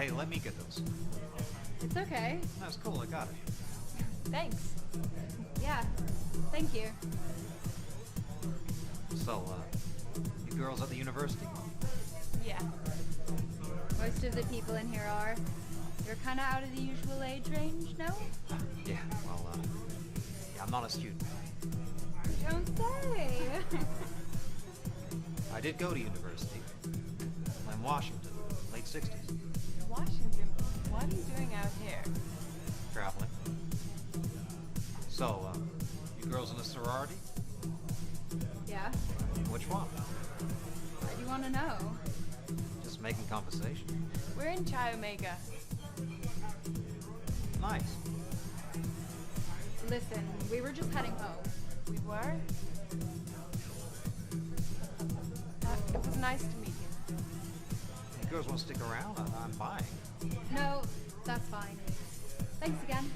Hey, let me get those. It's okay. That's cool, I got it. Thanks. Yeah, thank you. So, you girls at the university? Yeah. Most of the people in here are. You're kind of out of the usual age range, no? Yeah, well, yeah, I'm not a student. You don't say. I did go to university. In Washington, late 60s. Washington, what are you doing out here? Traveling. So, you girls in a sorority? Yeah? Which one? Why do you want to know? Just making conversation. We're in Chi Omega. Nice. Listen, we were just heading home. We were? It was nice to meet you. You girls want to stick around? I'm buying. No, that's fine. Thanks again.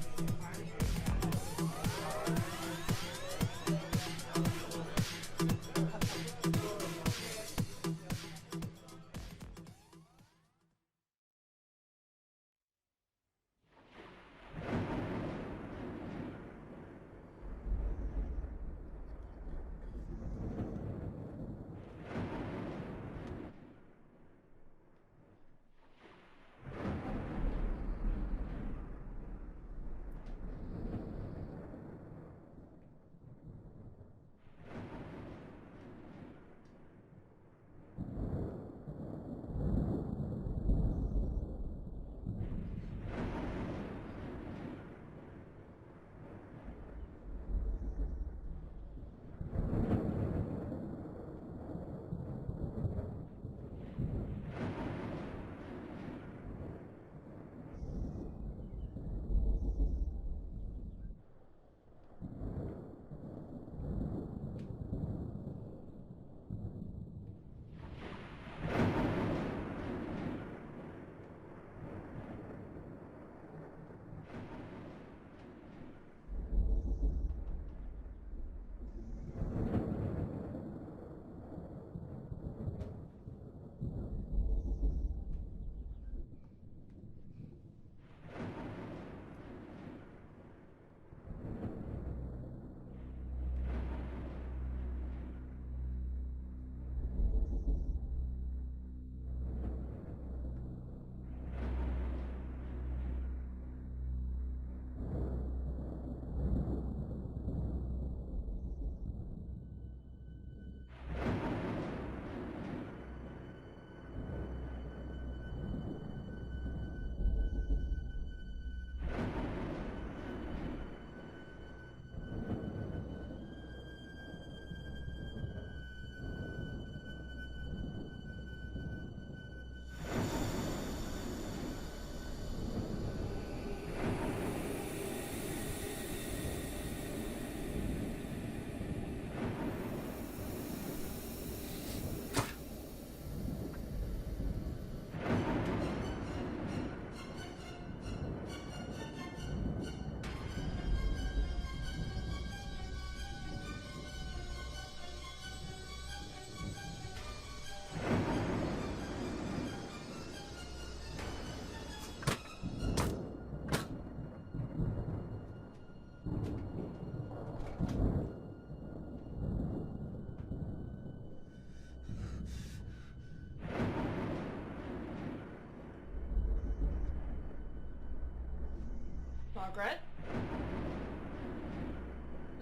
Margaret?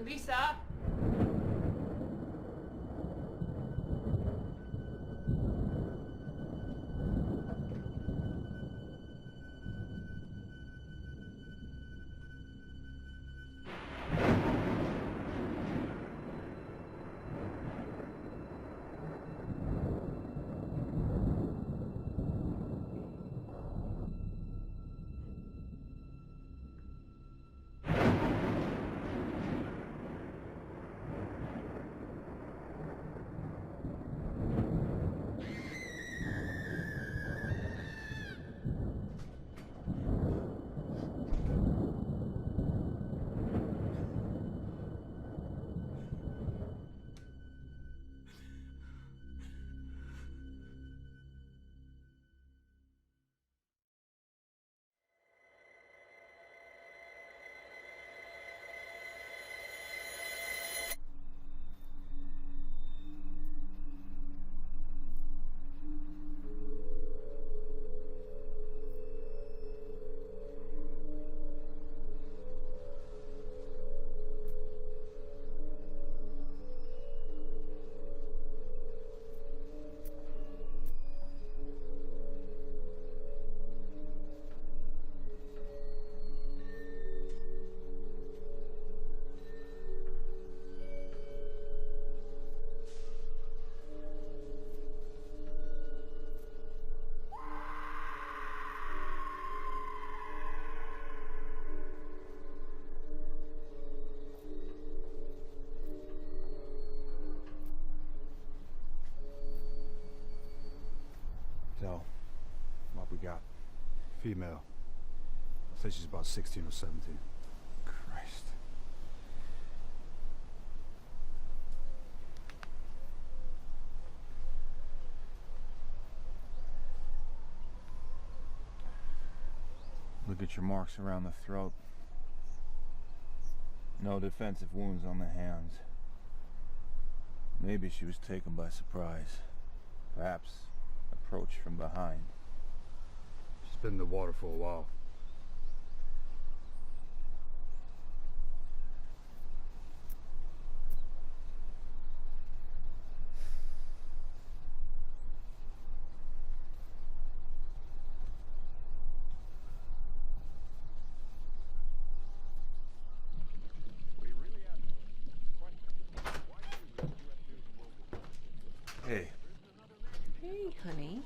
Lisa? So, what we got? Female. Say she's about 16 or 17. Christ. Look at your marks around the throat. No defensive wounds on the hands. Maybe she was taken by surprise. Perhaps approached from behind. She's been in the water for a while. Hey. Hey, honey.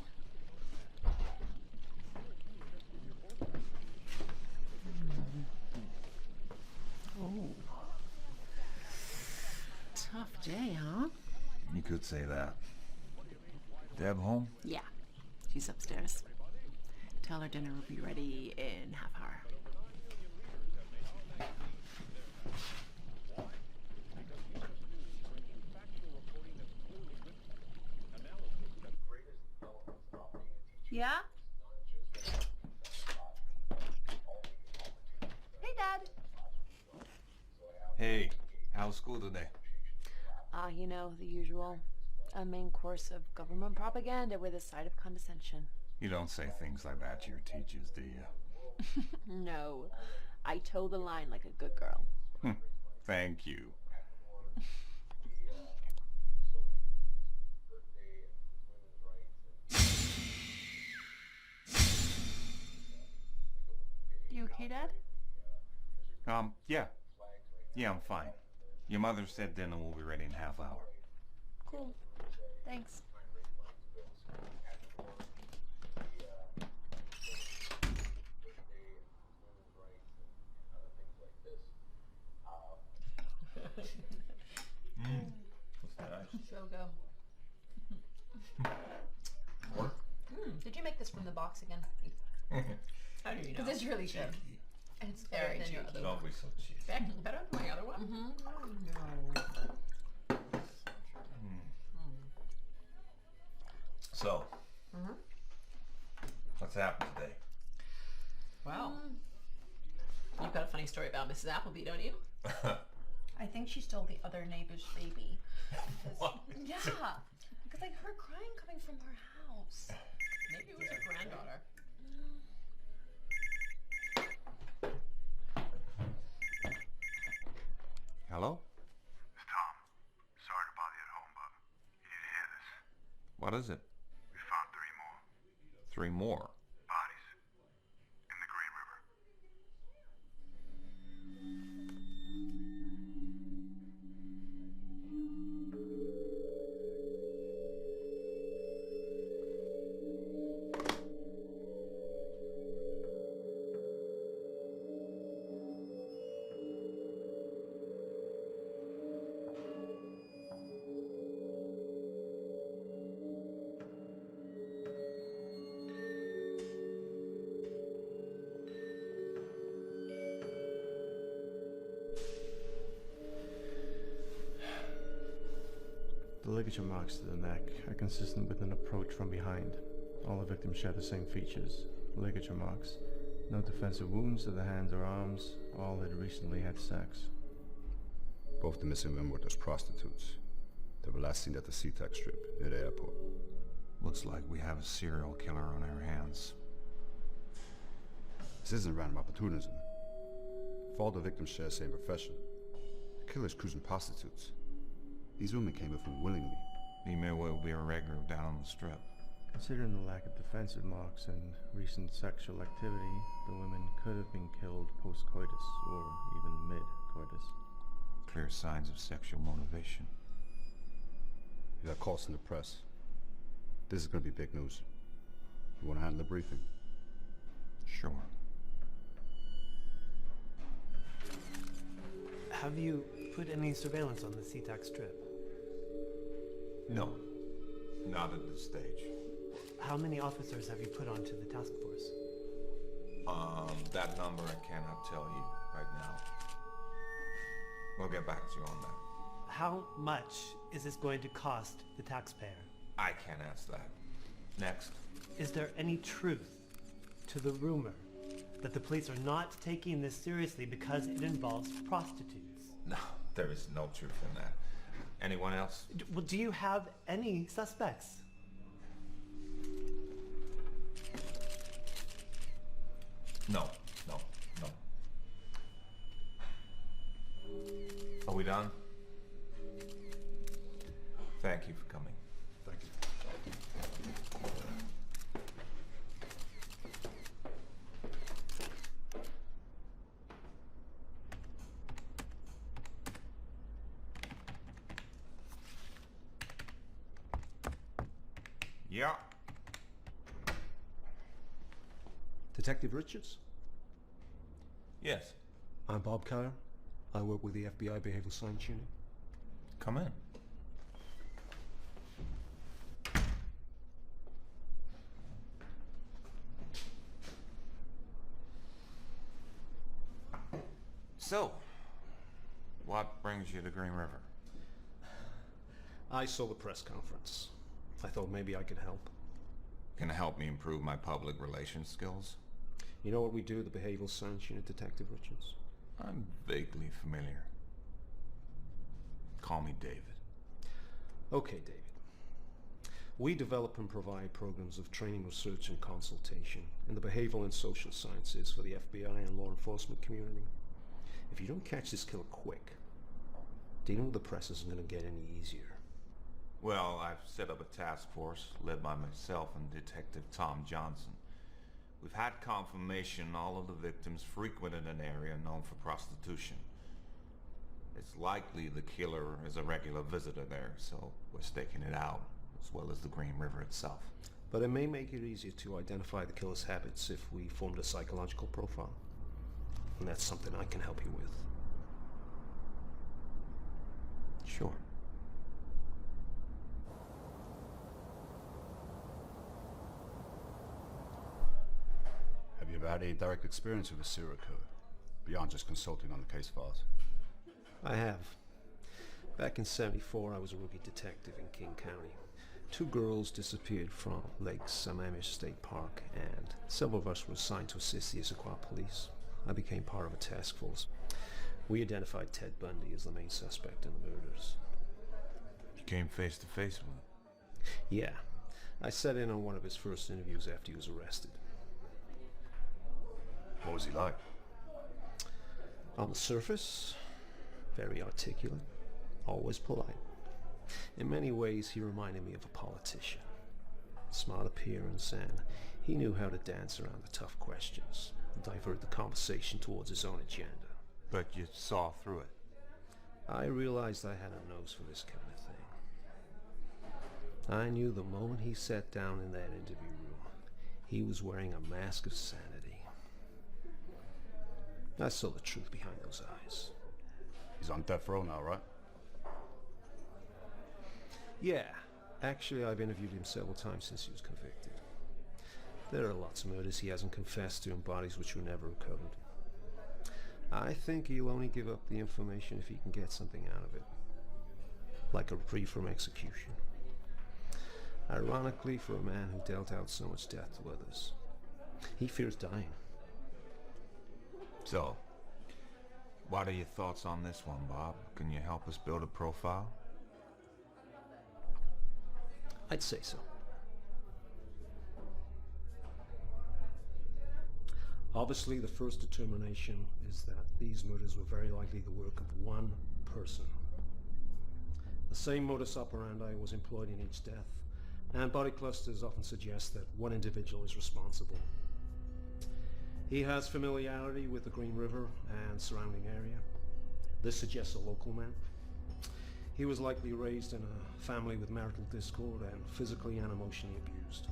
Oh. Tough day, huh? You could say that. Deb home? Yeah. She's upstairs. Tell her dinner will be ready in half hour. Yeah? Hey, Dad. Hey, how's school today? You know, the usual. A main course of government propaganda with a side of condescension. You don't say things like that to your teachers, do you? No. I toe the line like a good girl. Thank you. You okay, Dad? Yeah. Yeah, I'm fine. Your mother said dinner will be ready in half hour. Cool. Thanks. Shogo. What? Did you make this from the box again? How do you know? Because it's really good. It's better than your other one. Don't be so cheap. Better than my other one? So, what's happened today? Wow. You've got a funny story about Mrs. Appleby, don't you? I think she stole the other neighbor's baby. What? Yeah. Because I heard crying coming from her house. Maybe it was her granddaughter. Hello? It's Tom. Sorry to bother you at home, but you need to hear this. What is it? We found 3 more 3 more? bodies in the Green River. The ligature marks to the neck are consistent with an approach from behind. All the victims share the same features. Ligature marks. No defensive wounds to the hands or arms. All had recently had sex. Both the missing women worked as prostitutes. They were last seen at the SeaTac strip near the airport. Looks like we have a serial killer on our hands. This isn't random opportunism. If all the victims share the same profession, the killer's cruising prostitutes. These women came with him willingly. He may well be a regular down on the strip. Considering the lack of defensive marks and recent sexual activity, the women could have been killed post-coitus or even mid-coitus. Clear signs of sexual motivation. You got calls in the press. This is going to be big news. You want to handle the briefing? Sure. Have you put any surveillance on the SeaTac strip? No. Not at this stage. How many officers have you put onto the task force? That number I cannot tell you right now. We'll get back to you on that. How much is this going to cost the taxpayer? I can't answer that. Next. Is there any truth to the rumor that the police are not taking this seriously because it involves prostitutes? No, there is no truth in that. Anyone else? Well, do you have any suspects? No. Are we done? Thank you for coming. Thank you. Yeah. Detective Richards? Yes. I'm Bob Kyer. I work with the FBI Behavioral Science Unit. Come in. So, what brings you to Green River? I saw the press conference. I thought maybe I could help. Can it help me improve my public relations skills? You know what we do at the Behavioral Science Unit, Detective Richards? I'm vaguely familiar. Call me David. Okay, David. We develop and provide programs of training, research, and consultation in the behavioral and social sciences for the FBI and law enforcement community. If you don't catch this killer quick, dealing with the press isn't going to get any easier. Well, I've set up a task force led by myself and Detective Tom Johnson. We've had confirmation all of the victims frequented an area known for prostitution. It's likely the killer is a regular visitor there, so we're staking it out, as well as the Green River itself. But it may make it easier to identify the killer's habits if we formed a psychological profile. And that's something I can help you with. Sure. Have you ever had any direct experience with a serial killer, beyond just consulting on the case files? I have. Back in '74, I was a rookie detective in King County. 2 girls disappeared from Lake Sammamish State Park, and several of us were assigned to assist the Issaquah police. I became part of a task force. We identified Ted Bundy as the main suspect in the murders. You came face to face with him? Yeah. I sat in on one of his first interviews after he was arrested. What was he like? On the surface, very articulate, always polite. In many ways, he reminded me of a politician. Smart appearance, and he knew how to dance around the tough questions, divert the conversation towards his own agenda. But you saw through it. I realized I had a nose for this kind of thing. I knew the moment he sat down in that interview room, he was wearing a mask of sanity. I saw the truth behind those eyes. He's on death row now, right? Yeah. Actually, I've interviewed him several times since he was convicted. There are lots of murders he hasn't confessed to and bodies which were never recovered. I think he'll only give up the information if he can get something out of it. Like a reprieve from execution. Ironically, for a man who dealt out so much death to others, he fears dying. So, what are your thoughts on this one, Bob? Can you help us build a profile? I'd say so. Obviously, the first determination is that these murders were very likely the work of one person. The same modus operandi was employed in each death, and body clusters often suggest that one individual is responsible. He has familiarity with the Green River and surrounding area. This suggests a local man. He was likely raised in a family with marital discord and physically and emotionally abused.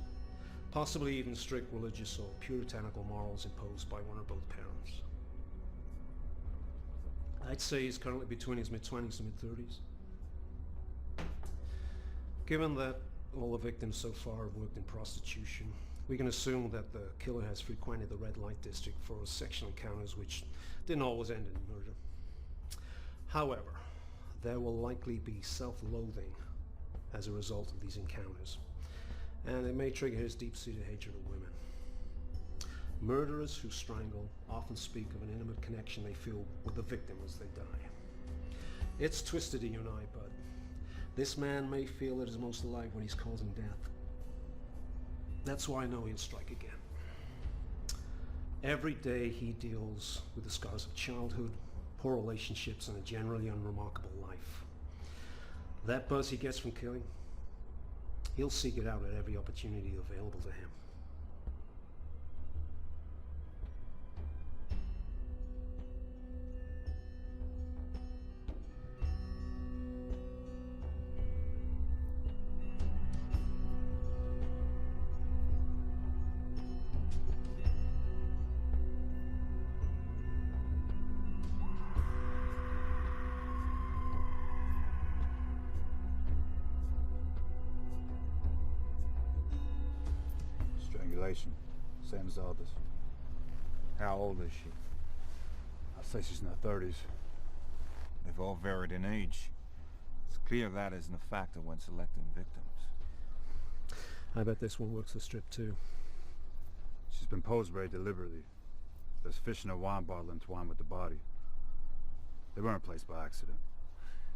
Possibly even strict religious or puritanical morals imposed by one or both parents. I'd say he's currently between his mid-20s and mid-30s. Given that All the victims so far have worked in prostitution. We can assume that the killer has frequented the red light district for sexual encounters which didn't always end in murder. However, there will likely be self-loathing as a result of these encounters, and it may trigger his deep-seated hatred of women. Murderers who strangle often speak of an intimate connection they feel with the victim as they die. It's twisted to unite, but this man may feel at his most alive when he's causing death. That's why I know he'll strike again. Every day he deals with the scars of childhood, poor relationships, and a generally unremarkable life. That buzz he gets from killing, he'll seek it out at every opportunity available to him. Strangulation, same as the others. How old is she? I'd say she's in her 30s. They've all varied in age. It's clear that isn't a factor when selecting victims. I bet this one works the strip too. She's been posed very deliberately. There's fish in her wine bottle entwined with the body. They weren't placed by accident.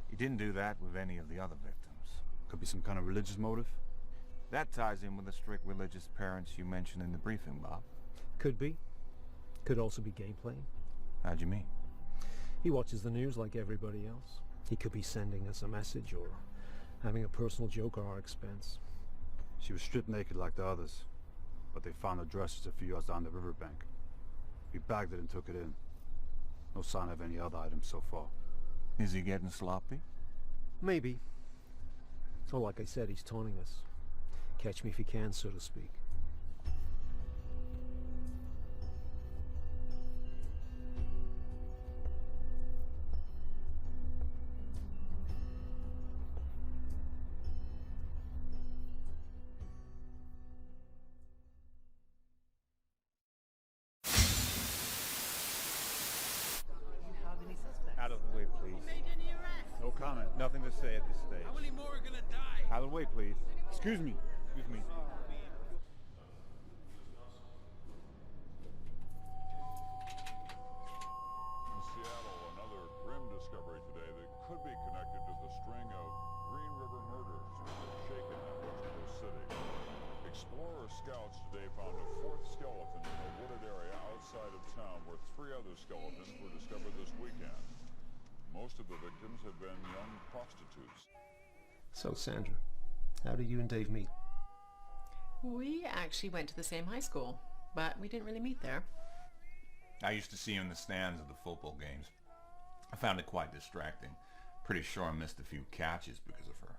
He didn't do that with any of the other victims. Could be some kind of religious motive. That ties in with the strict religious parents you mentioned in the briefing, Bob. Could be. Could also be game playing. How'd you mean? He watches the news like everybody else. He could be sending us a message or having a personal joke at our expense. She was stripped naked like the others, but they found her dress just a few yards down the riverbank. We bagged it and took it in. No sign of any other items so far. Is he getting sloppy? Maybe. So like I said, he's taunting us. Catch me if you can, so to speak. Out of the way, please. No comment. Nothing to say at this stage. How many more are gonna die? Out of the way, please. Excuse me. Excuse me. In Seattle, another grim discovery today that could be connected to the string of Green River murders which have shaken that West Coast city. Explorer scouts today found a fourth skeleton in a wooded area outside of town where 3 other skeletons were discovered this weekend. Most of the victims had been young prostitutes. So, Sandra, how did you and Dave meet? We actually went to the same high school, but we didn't really meet there. I used to see her in the stands of the football games. I found it quite distracting. Pretty sure I missed a few catches because of her.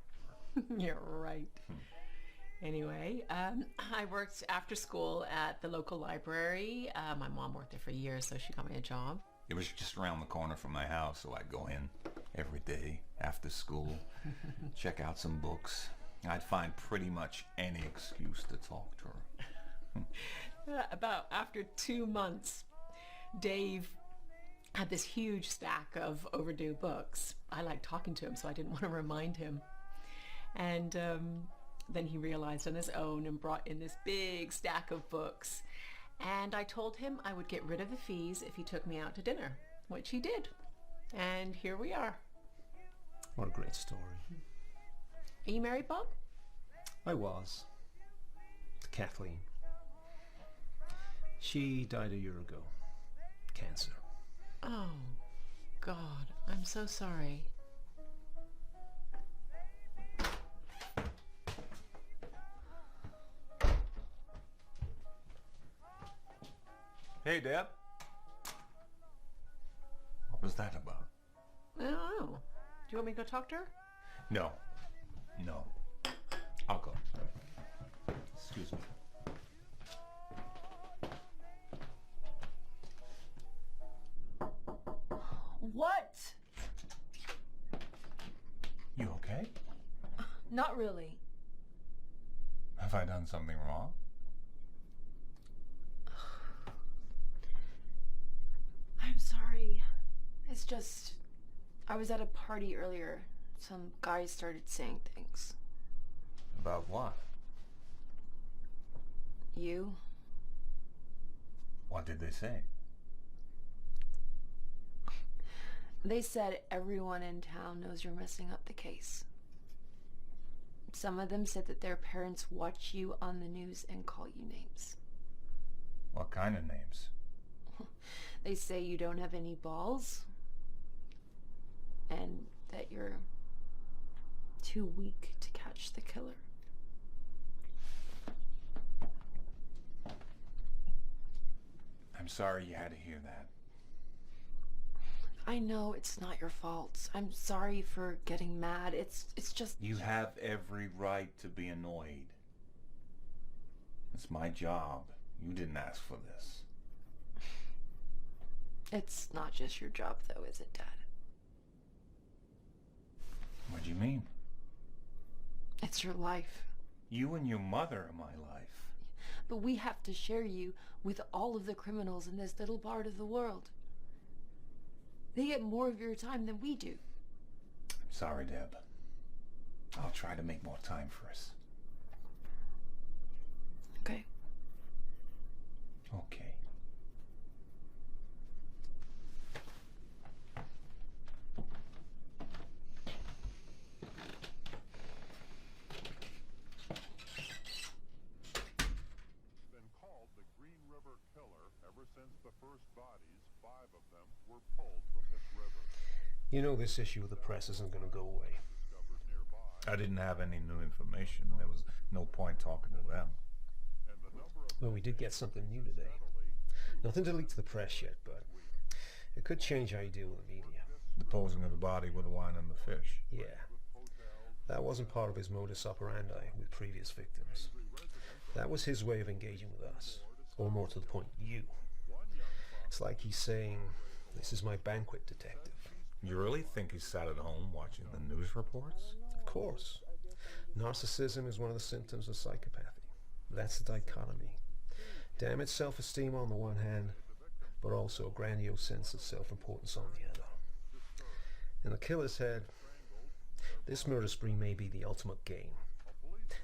You're right. Anyway, I worked after school at the local library. My mom worked there for years, so she got me a job. It was just around the corner from my house, so I'd go in every day after school, check out some books. I'd find pretty much any excuse to talk to her. About after 2 months, Dave had this huge stack of overdue books. I liked talking to him, so I didn't want to remind him. And then he realized on his own and brought in this big stack of books. And I told him I would get rid of the fees if he took me out to dinner, which he did. And here we are. What a great story. Are you married, Bob? I was. To Kathleen. She died a year ago. Cancer. Oh, God. I'm so sorry. Hey, Deb. What was that about? I don't know. Do you want me to go talk to her? No. No. I'll go. Excuse me. What? You okay? Not really. Have I done something wrong? I'm sorry. It's just, I was at a party earlier. Some guys started saying things. About what? You? What did they say? They said everyone in town knows you're messing up the case. Some of them said that their parents watch you on the news and call you names. What kind of names? They say you don't have any balls, and that you're too weak to catch the killer. I'm sorry you had to hear that. I know it's not your fault. I'm sorry for getting mad. It's just... You have every right to be annoyed. It's my job. You didn't ask for this. It's not just your job, though, is it, Dad? What do you mean? It's your life. You and your mother are my life. But we have to share you with all of the criminals in this little part of the world. They get more of your time than we do. I'm sorry, Deb. I'll try to make more time for us. Okay. Okay. Been called the Green River Killer ever since the first bodies, 5 of them, were pulled from this river. You know this issue of the press isn't going to go away. Discovered nearby, I didn't have any new information. There was no point talking to them. and the number of Well, we did get something new today. Nothing to leak to the press yet, but it could change how you deal with the media. The posing of the body with the wine and the fish. Yeah. That wasn't part of his modus operandi with previous victims. That was his way of engaging with us. Or more to the point, you. It's like he's saying, "This is my banquet, detective." You really think he sat at home watching the news reports? Of course. Narcissism is one of the symptoms of psychopathy. That's the dichotomy. Damaged self-esteem on the one hand, but also a grandiose sense of self-importance on the other. In the killer's head, this murder spree may be the ultimate game.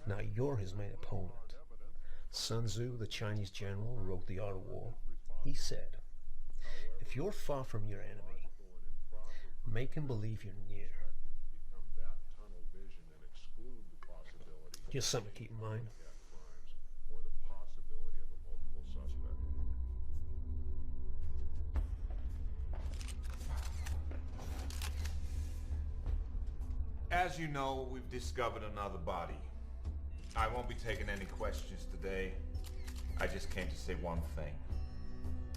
Now you're his main opponent. Sun Tzu, the Chinese general who wrote The Art of War, he said, if you're far from your enemy, make him believe you're near. become that tunnel vision and exclude the possibility Just something to keep in mind. of crimes or the possibility of a multiple suspect. As you know, we've discovered another body. I won't be taking any questions today. I just came to say one thing.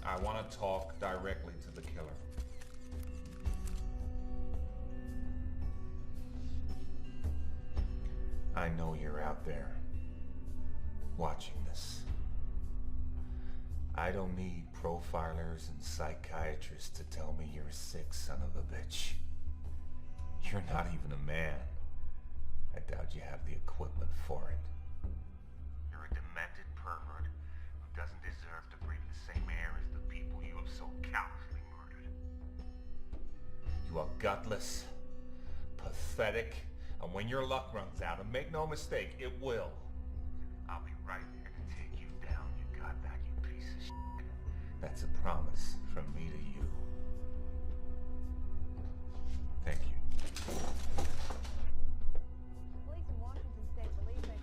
I want to talk directly to the killer. I know you're out there watching this. I don't need profilers and psychiatrists to tell me you're a sick son of a bitch. You're not even a man. I doubt you have the equipment for it. You're a demented pervert who doesn't deserve to breathe the same air as the people you have so callously murdered. You are gutless, pathetic, and when your luck runs out, and make no mistake, it will, I'll be right there to take you down, you godback, you piece of shit. That's a promise from me to you. Thank you.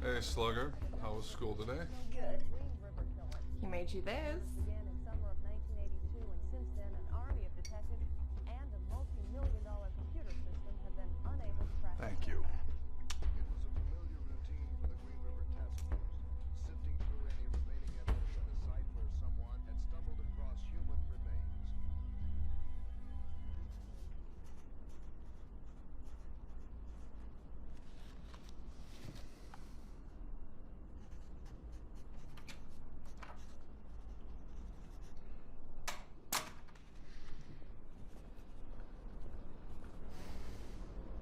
Hey, Slugger. How was school today? Good. He made you this. Began in summer of 1982, and since then, an army of detectives and a multi-million-dollar computer system have been unable to track. Thank you. It was a familiar routine for the Green River Task Force, sifting through any remaining evidence at a site where someone had stumbled across human remains.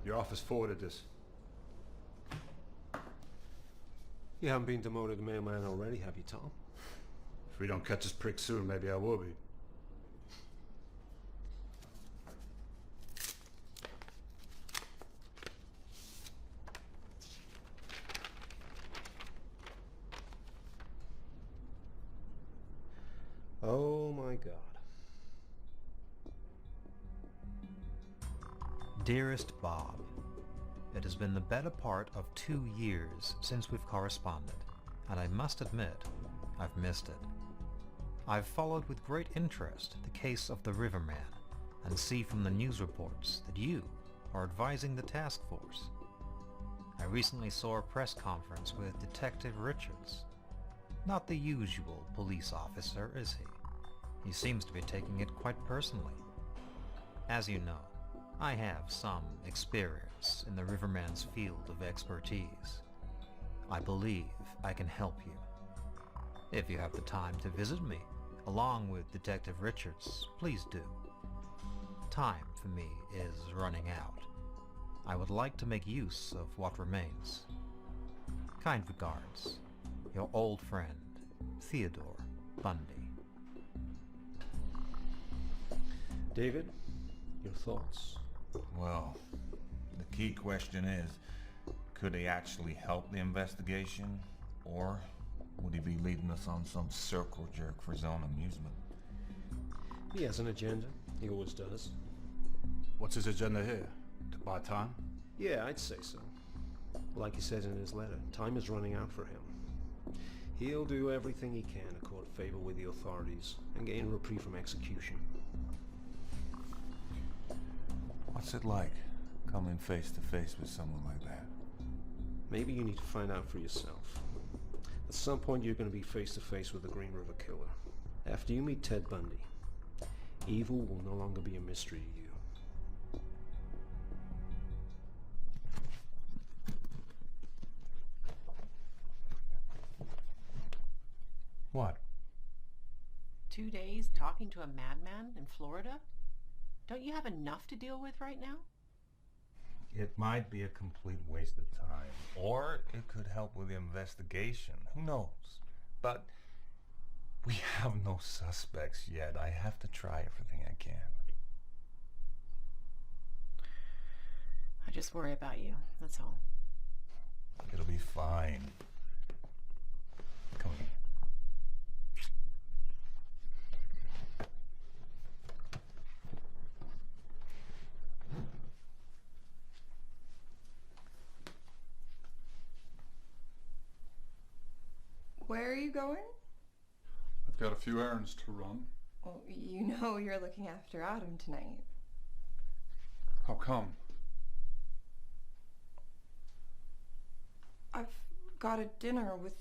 Your office forwarded this. You haven't been demoted to mailman already, have you, Tom? If we don't catch this prick soon, maybe I will be. Oh my God. Dearest Bob, it has been the better part of 2 years since we've corresponded, and I must admit, I've missed it. I've followed with great interest the case of the Riverman, and see from the news reports that you are advising the task force. I recently saw a press conference with Detective Richards. Not the usual police officer, is he? He seems to be taking it quite personally. As you know, I have some experience in the Riverman's field of expertise. I believe I can help you. If you have the time to visit me, along with Detective Richards, please do. Time for me is running out. I would like to make use of what remains. Kind regards, your old friend, Theodore Bundy. David, your thoughts? Well, the key question is, could he actually help the investigation? Or would he be leading us on some circle jerk for his own amusement? He has an agenda. He always does. What's his agenda here? To buy time? Yeah, I'd say so. Like he says in his letter, time is running out for him. He'll do everything he can to court favor with the authorities and gain reprieve from execution. What's it like, coming face to face with someone like that? Maybe you need to find out for yourself. At some point you're going to be face to face with the Green River Killer. After you meet Ted Bundy, evil will no longer be a mystery to you. What? 2 days talking to a madman in Florida? Don't you have enough to deal with right now? It might be a complete waste of time. Or it could help with the investigation. Who knows? But we have no suspects yet. I have to try everything I can. I just worry about you, that's all. It'll be fine. Come here. Where are you going? I've got a few errands to run. Well, you know you're looking after Adam tonight. How come? I've got a dinner with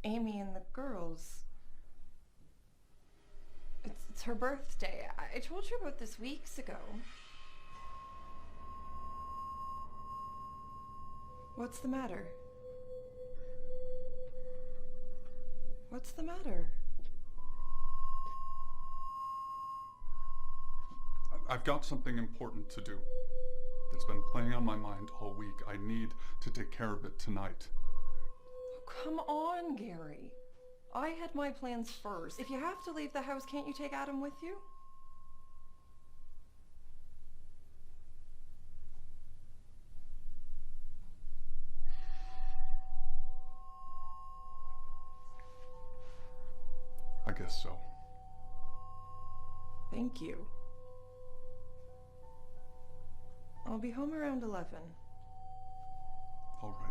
Amy and the girls. It's her birthday. I told you about this weeks ago. What's the matter? What's the matter? I've got something important to do. It's been playing on my mind all week. I need to take care of it tonight. Oh, come on, Gary. I had my plans first. If you have to leave the house, can't you take Adam with you? I guess so. Thank you. I'll be home around 11. All right.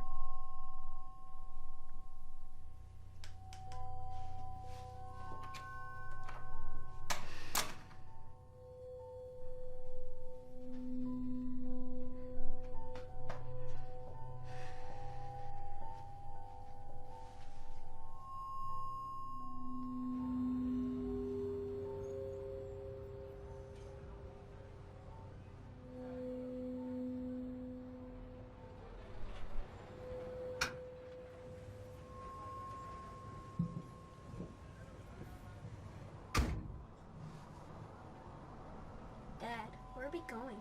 Where are we going?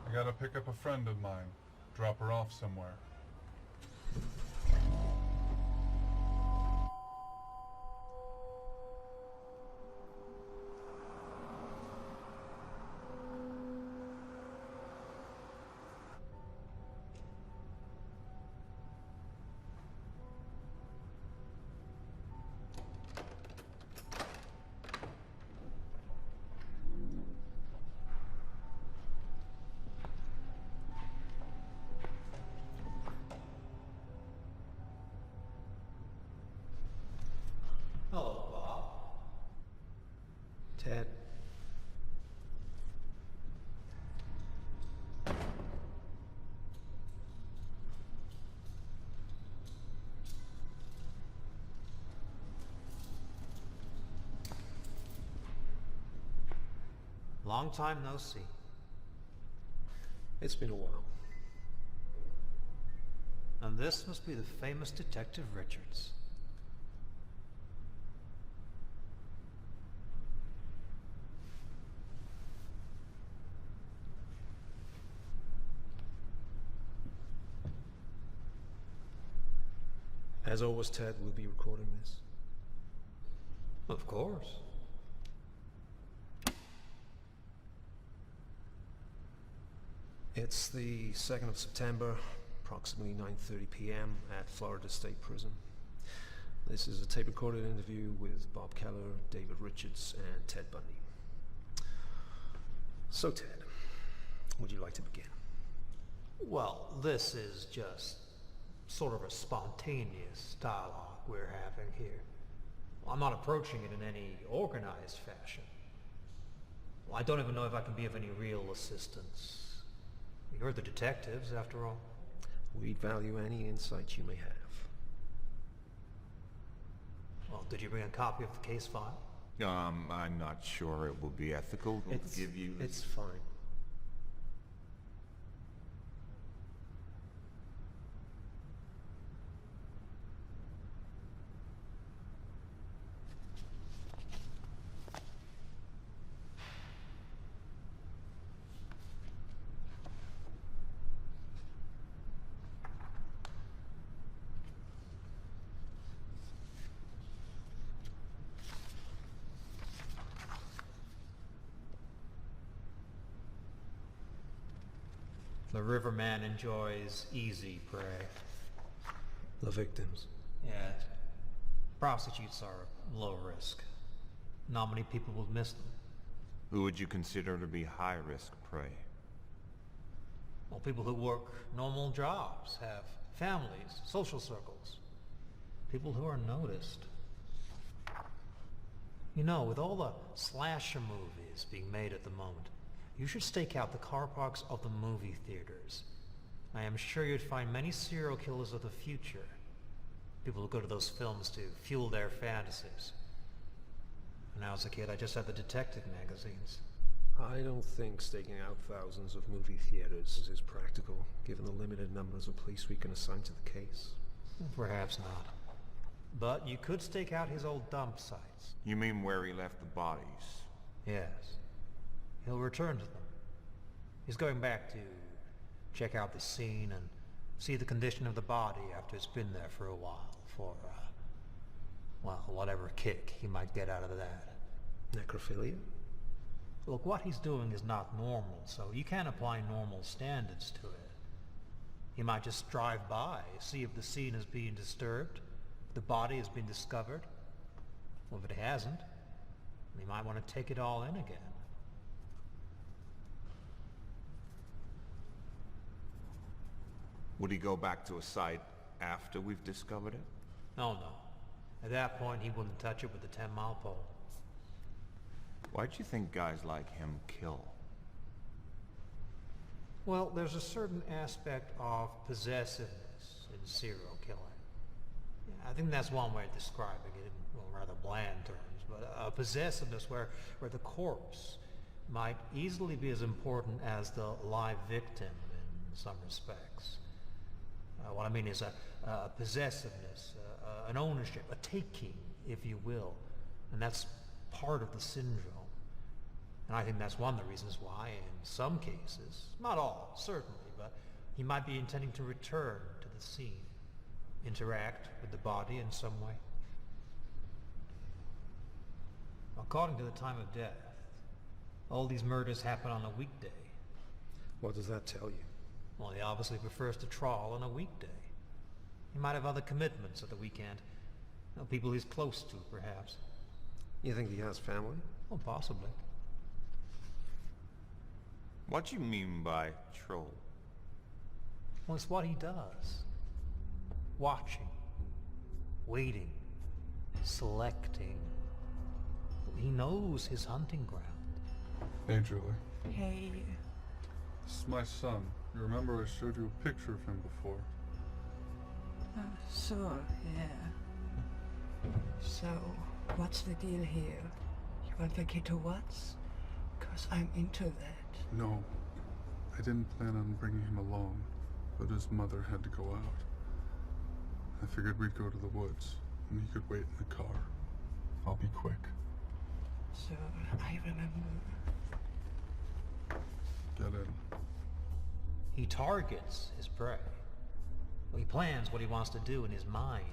I gotta pick up a friend of mine. Drop her off somewhere. Long time no see. It's been a while. And this must be the famous Detective Richards. As always, Ted will be recording this. Of course. It's the 2nd of September, approximately 9:30 p.m. at Florida State Prison. This is a tape-recorded interview with Bob Keller, David Richards, and Ted Bundy. So, Ted, would you like to begin? Well, this is just sort of a spontaneous dialogue we're having here. I'm not approaching it in any organized fashion. I don't even know if I can be of any real assistance. You're the detectives, after all. We'd value any insight you may have. Well, did you bring a copy of the case file? I'm not sure it will be ethical to give you... It's fine. The riverman enjoys easy prey. The victims. Yes. Prostitutes are low risk. Not many people will miss them. Who would you consider to be high-risk prey? Well, people who work normal jobs, have families, social circles. People who are noticed. You know, with all the slasher movies being made at the moment, you should stake out the car parks of the movie theaters. I am sure you'd find many serial killers of the future. People who go to those films to fuel their fantasies. When I was a kid, I just had the detective magazines. I don't think staking out thousands of movie theaters is practical, given the limited numbers of police we can assign to the case. Perhaps not. But you could stake out his old dump sites. You mean where he left the bodies? Yes. He'll return to them. He's going back to check out the scene and see the condition of the body after it's been there for a while for, well, whatever kick he might get out of that. Necrophilia? Look, what he's doing is not normal, so you can't apply normal standards to it. He might just drive by, see if the scene is being disturbed, if the body has been discovered. Well, if it hasn't, he might want to take it all in again. Would he go back to a site after we've discovered it? Oh, no. At that point, he wouldn't touch it with a 10-mile pole. Why do you think guys like him kill? Well, there's a certain aspect of possessiveness in serial killing. I think that's one way of describing it in, well, rather bland terms, but a possessiveness where the corpse might easily be as important as the live victim in some respects. What I mean is a possessiveness, an ownership, a taking, if you will. And that's part of the syndrome. And I think that's one of the reasons why in some cases, not all, certainly, but he might be intending to return to the scene, interact with the body in some way. According to the time of death, all these murders happen on a weekday. What does that tell you? Well, he obviously prefers to trawl on a weekday. He might have other commitments at the weekend. You know, people he's close to, perhaps. You think he has family? Well, possibly. What do you mean by troll? Well, it's what he does. Watching. Waiting. Selecting. He knows his hunting ground. Hey, Julie. Hey. This is my son. You remember I showed you a picture of him before? Sure, yeah. So, what's the deal here? You want the kid to what? because I'm into that. No, I didn't plan on bringing him along, but his mother had to go out. I figured we'd go to the woods, and he could wait in the car. I'll be quick. So, I remember. Get in. He targets his prey. He plans what he wants to do in his mind,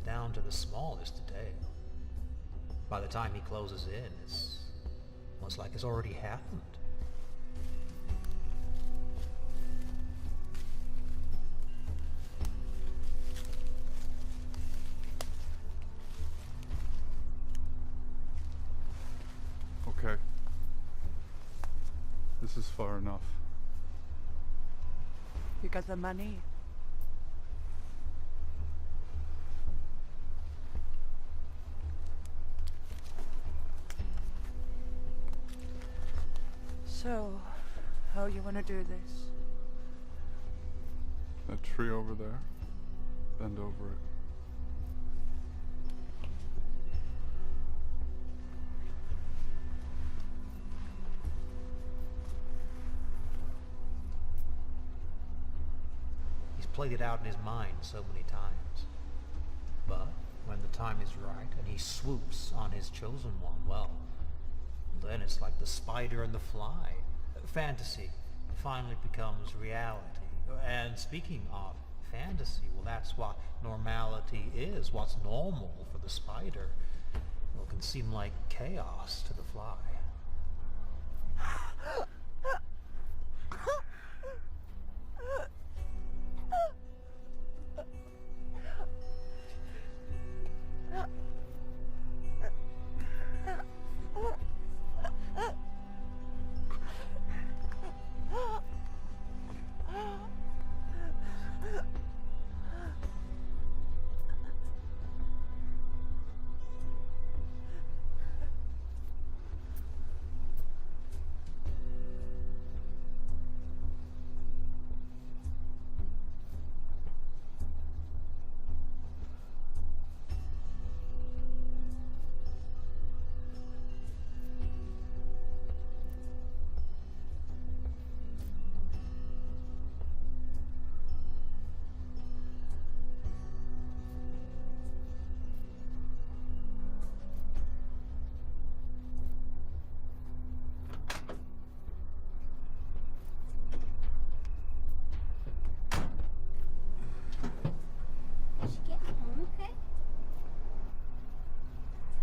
down to the smallest detail. By the time he closes in, it's almost like it's already happened. Okay. This is far enough. You got the money? So, how you want to do this? That tree over there. Bend over it. He's played it out in his mind so many times. But when the time is right and he swoops on his chosen one, well, then it's like the spider and the fly. Fantasy finally becomes reality. And speaking of fantasy, well, that's what normality is. What's normal for the spider, well, can seem like chaos to the fly.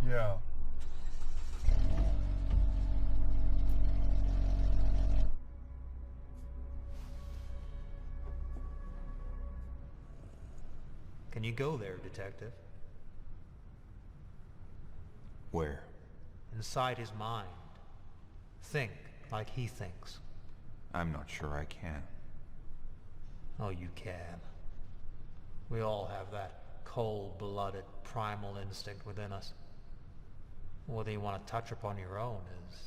Yeah. Can you go there, detective? Where? Inside his mind. Think like he thinks. I'm not sure I can. Oh, you can. We all have that cold-blooded primal instinct within us. Whether you want to touch upon your own is...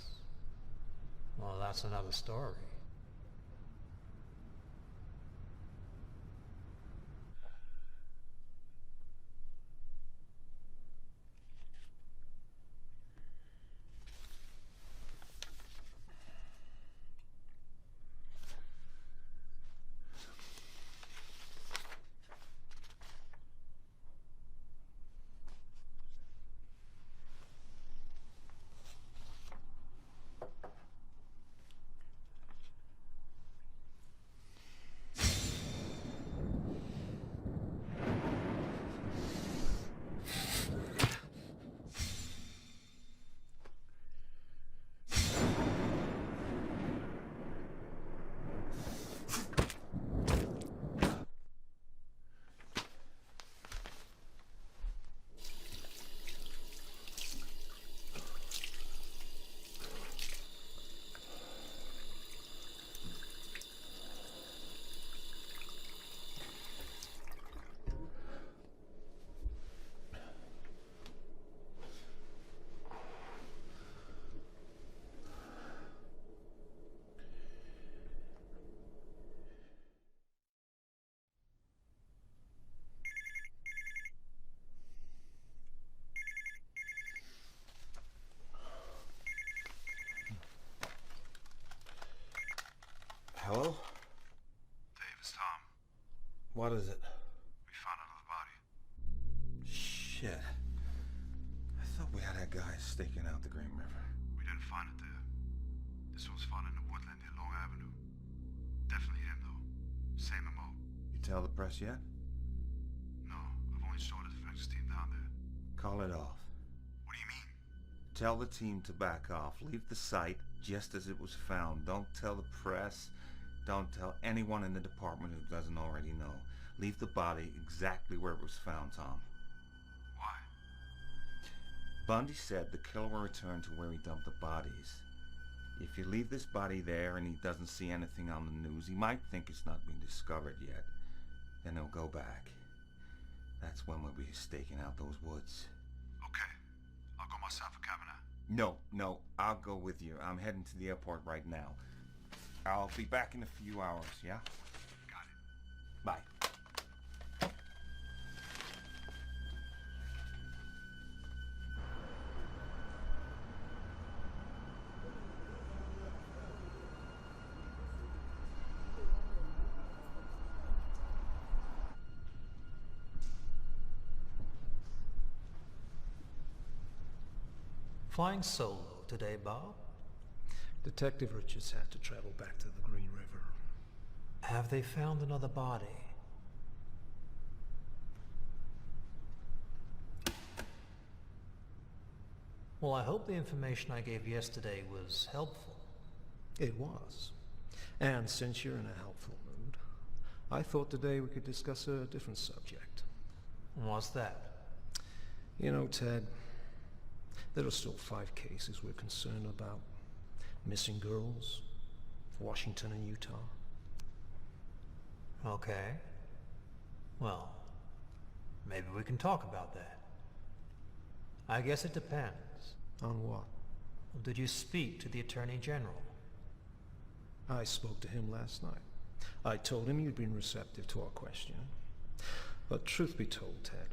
well, that's another story. What is it? We found another body. Shit. I thought we had that guy staking out the Green River. We didn't find it there. This one was found in the woodland near Long Avenue. Definitely him, though. Same MO. You tell the press yet? No, I've only showed the forensics team down there. Call it off. What do you mean? Tell the team to back off. Leave the site just as it was found. Don't tell the press. Don't tell anyone in the department who doesn't already know. Leave the body exactly where it was found, Tom. Why? Bundy said the killer will return to where he dumped the bodies. If you leave this body there and he doesn't see anything on the news, he might think it's not been discovered yet. Then he'll go back. That's when we'll be staking out those woods. Okay. I'll go myself, Cavanagh. No, I'll go with you. I'm heading to the airport right now. I'll be back in a few hours, yeah? Got it. Bye. Flying solo today, Bob? Detective Richards had to travel back to the Green River. Have they found another body? Well, I hope the information I gave yesterday was helpful. It was. And since you're in a helpful mood, I thought today we could discuss a different subject. What's that? You know, Ted, there are still 5 cases we're concerned about. Missing girls, Washington and Utah. Okay. Well, maybe we can talk about that. I guess it depends. On what? Did you speak to the Attorney General? I spoke to him last night. I told him you'd been receptive to our question. But truth be told, Ted,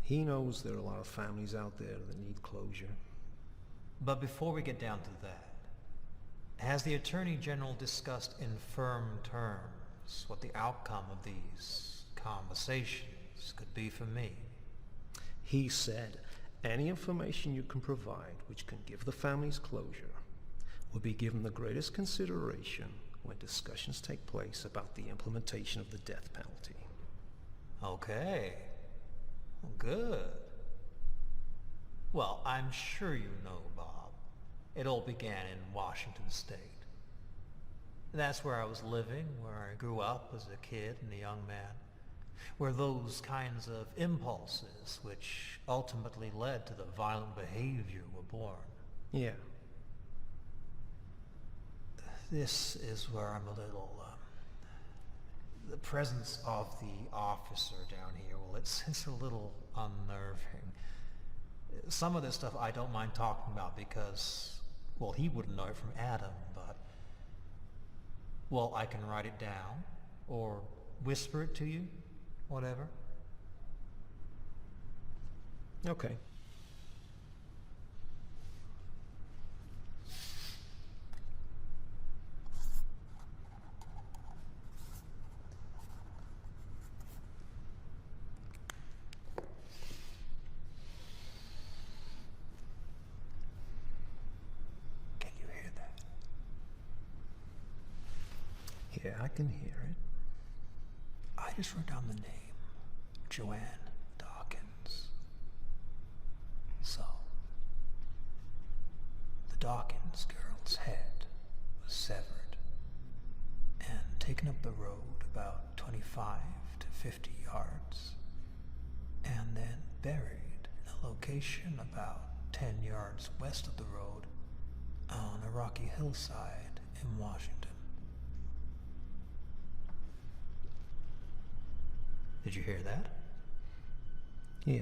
he knows there are a lot of families out there that need closure. But before we get down to that, has the Attorney General discussed in firm terms what the outcome of these conversations could be for me? He said any information you can provide which can give the families closure will be given the greatest consideration when discussions take place about the implementation of the death penalty. Okay. Good. Well, I'm sure you know, Bob. It all began in Washington State. That's where I was living, where I grew up as a kid and a young man, where those kinds of impulses, which ultimately led to the violent behavior, were born. Yeah. This is where I'm a little, the presence of the officer down here, well, it's a little unnerving. Some of this stuff I don't mind talking about because, well, he wouldn't know it from Adam, but, well, I can write it down or whisper it to you, whatever. Okay. Yeah, I can hear it. I just wrote down the name, Joanne Dawkins. So, the Dawkins girl's head was severed and taken up the road about 25 to 50 yards, and then buried in a location about 10 yards west of the road on a rocky hillside in Washington. Did you hear that? Yeah.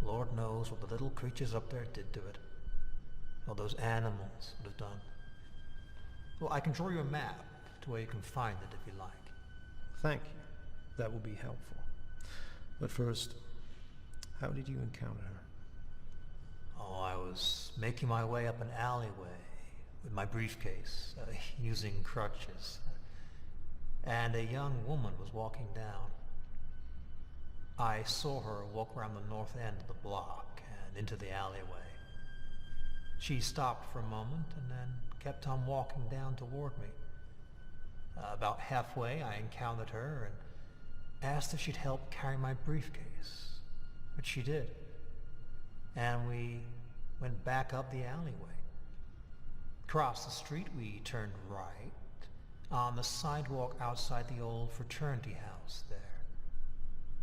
Lord knows what the little creatures up there did to it. What those animals would have done. Well, I can draw you a map to where you can find it if you like. Thank you. That will be helpful. But first, how did you encounter her? Oh, I was making my way up an alleyway with my briefcase, using crutches. And a young woman was walking down. I saw her walk around the north end of the block and into the alleyway. She stopped for a moment and then kept on walking down toward me. About halfway, I encountered her and asked if she'd help carry my briefcase, which she did. And we went back up the alleyway. Across the street, we turned right on the sidewalk outside the old fraternity house there.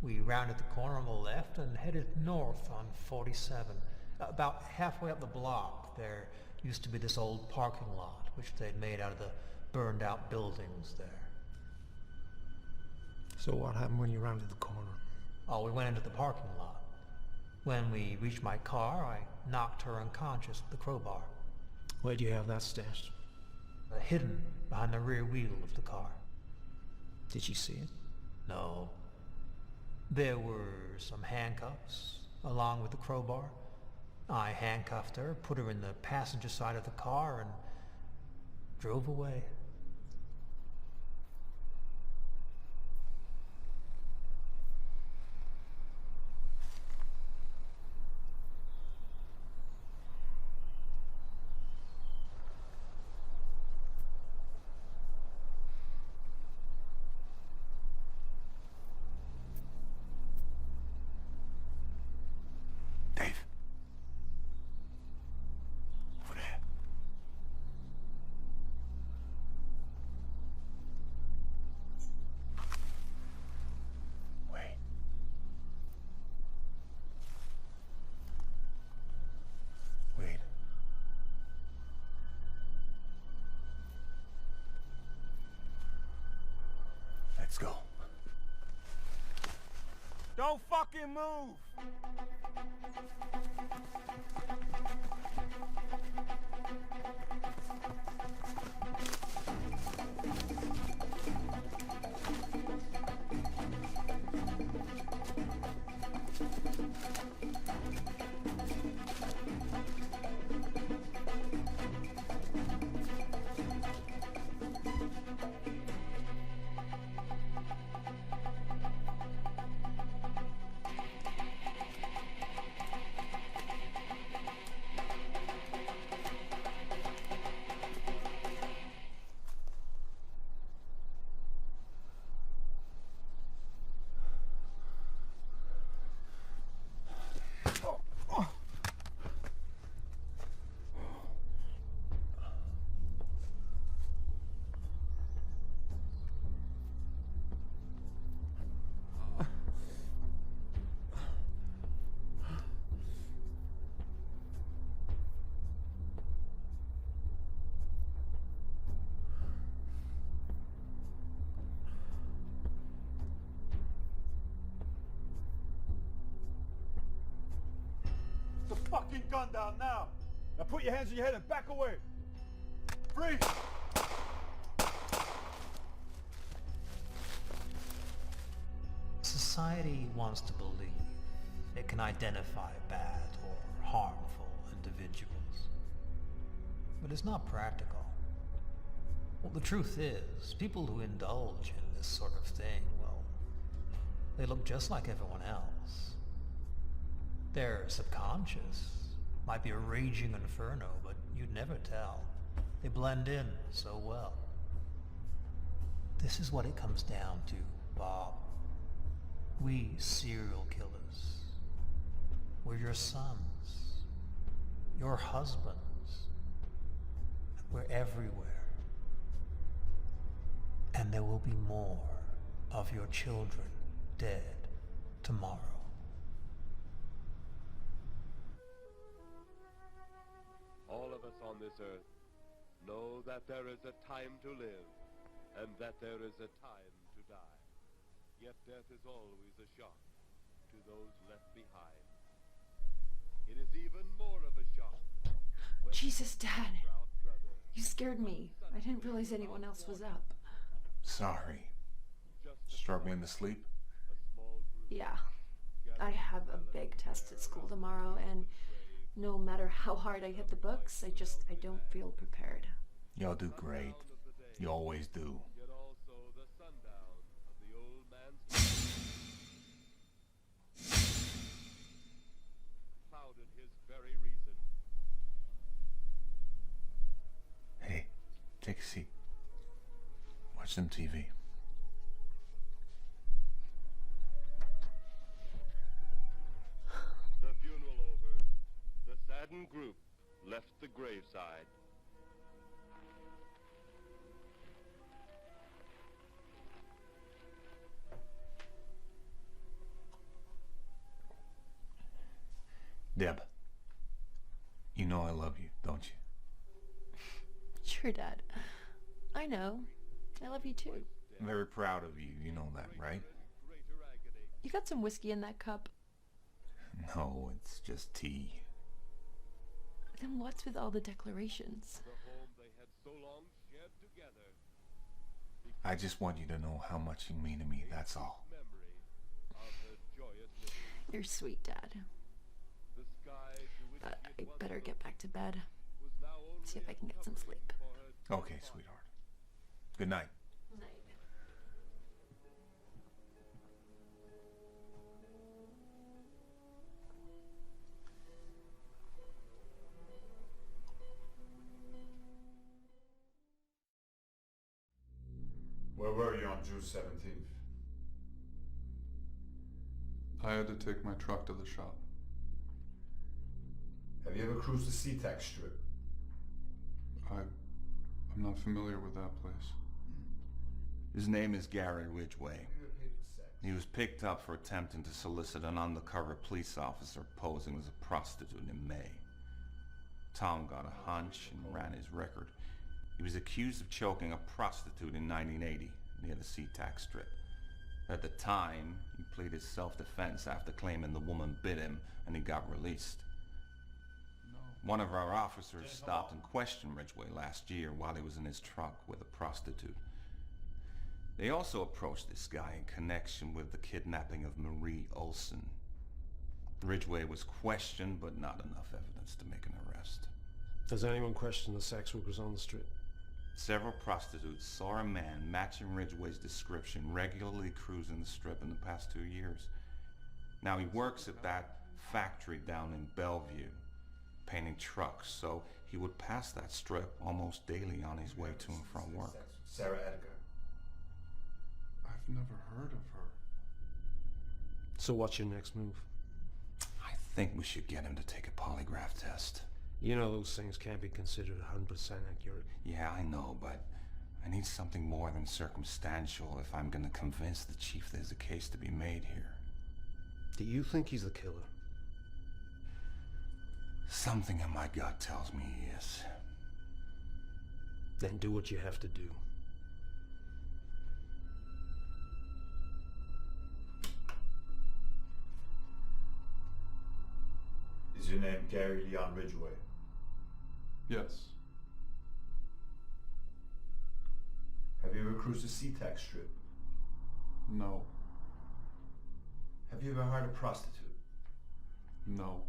We rounded the corner on the left and headed north on 47. About halfway up the block, there used to be this old parking lot, which they'd made out of the burned out buildings there. So what happened when you rounded the corner? Oh, we went into the parking lot. When we reached my car, I knocked her unconscious with the crowbar. Where do you have that stashed? Hidden behind the rear wheel of the car. Did she see it? No. There were some handcuffs, along with the crowbar. I handcuffed her, put her in the passenger side of the car, and drove away. Let's go. Don't fucking move! Fucking gun down now! Now put your hands on your head and back away! Freeze! Society wants to believe it can identify bad or harmful individuals. But it's not practical. Well, the truth is, people who indulge in this sort of thing, well, they look just like everyone else. Their subconscious might be a raging inferno, but you'd never tell. They blend in so well. This is what it comes down to, Bob. We serial killers. We're your sons, your husbands. We're everywhere. And there will be more of your children dead tomorrow. All of us on this earth know that there is a time to live and that there is a time to die. Yet death is always a shock to those left behind. It is even more of a shock. Jesus, Dad. You scared me. I didn't realize anyone else was up. Sorry. Struggling to sleep? Yeah. I have a big test at school tomorrow, and No matter how hard I hit the books, I don't feel prepared. You'll do great. You always do. Yet also the sundown of the old man's clouded his very reason. Hey, take a seat. Watch some TV. The funeral over, the saddened group left the graveside. Deb, you know I love you, don't you? Sure, Dad. I know. I love you too. I'm very proud of you, you know that, right? You got some whiskey in that cup. No, it's just tea. Then what's with all the declarations? The home they had so long shared together. I just want you to know how much you mean to me, that's all. Memory of the joyous living. You're sweet, Dad. The sky to which But she I had better once get back to bed. was now only See if I can get some covering sleep. for her Okay, sweetheart. Good night. Where were you on June 17th? I had to take my truck to the shop. Have you ever cruised the SeaTac Strip? I'm not familiar with that place. His name is Gary Ridgway. He was picked up for attempting to solicit an undercover police officer posing as a prostitute in May. Tom got a hunch and ran his record. He was accused of choking a prostitute in 1980 near the SeaTac Strip. At the time, he pleaded self-defense after claiming the woman bit him and he got released. One of our officers stopped and questioned Ridgway last year while he was in his truck with a prostitute. They also approached this guy in connection with the kidnapping of Marie Olson. Ridgway was questioned, but not enough evidence to make an arrest. Does anyone question the sex workers on the strip? Several prostitutes saw a man matching Ridgway's description regularly cruising the strip in the past 2 years. Now he works at that factory down in Bellevue, painting trucks, so he would pass that strip almost daily on his way to and from work. Sarah Edgar. I've never heard of her. So what's your next move? I think we should get him to take a polygraph test. You know those things can't be considered 100% accurate. Yeah, I know, but I need something more than circumstantial if I'm gonna convince the chief there's a case to be made here. Do you think he's the killer? Something in my gut tells me he is. Then do what you have to do. Is your name Gary Leon Ridgway? Yes. Have you ever cruised the SeaTac Strip? No. Have you ever hired a prostitute? No.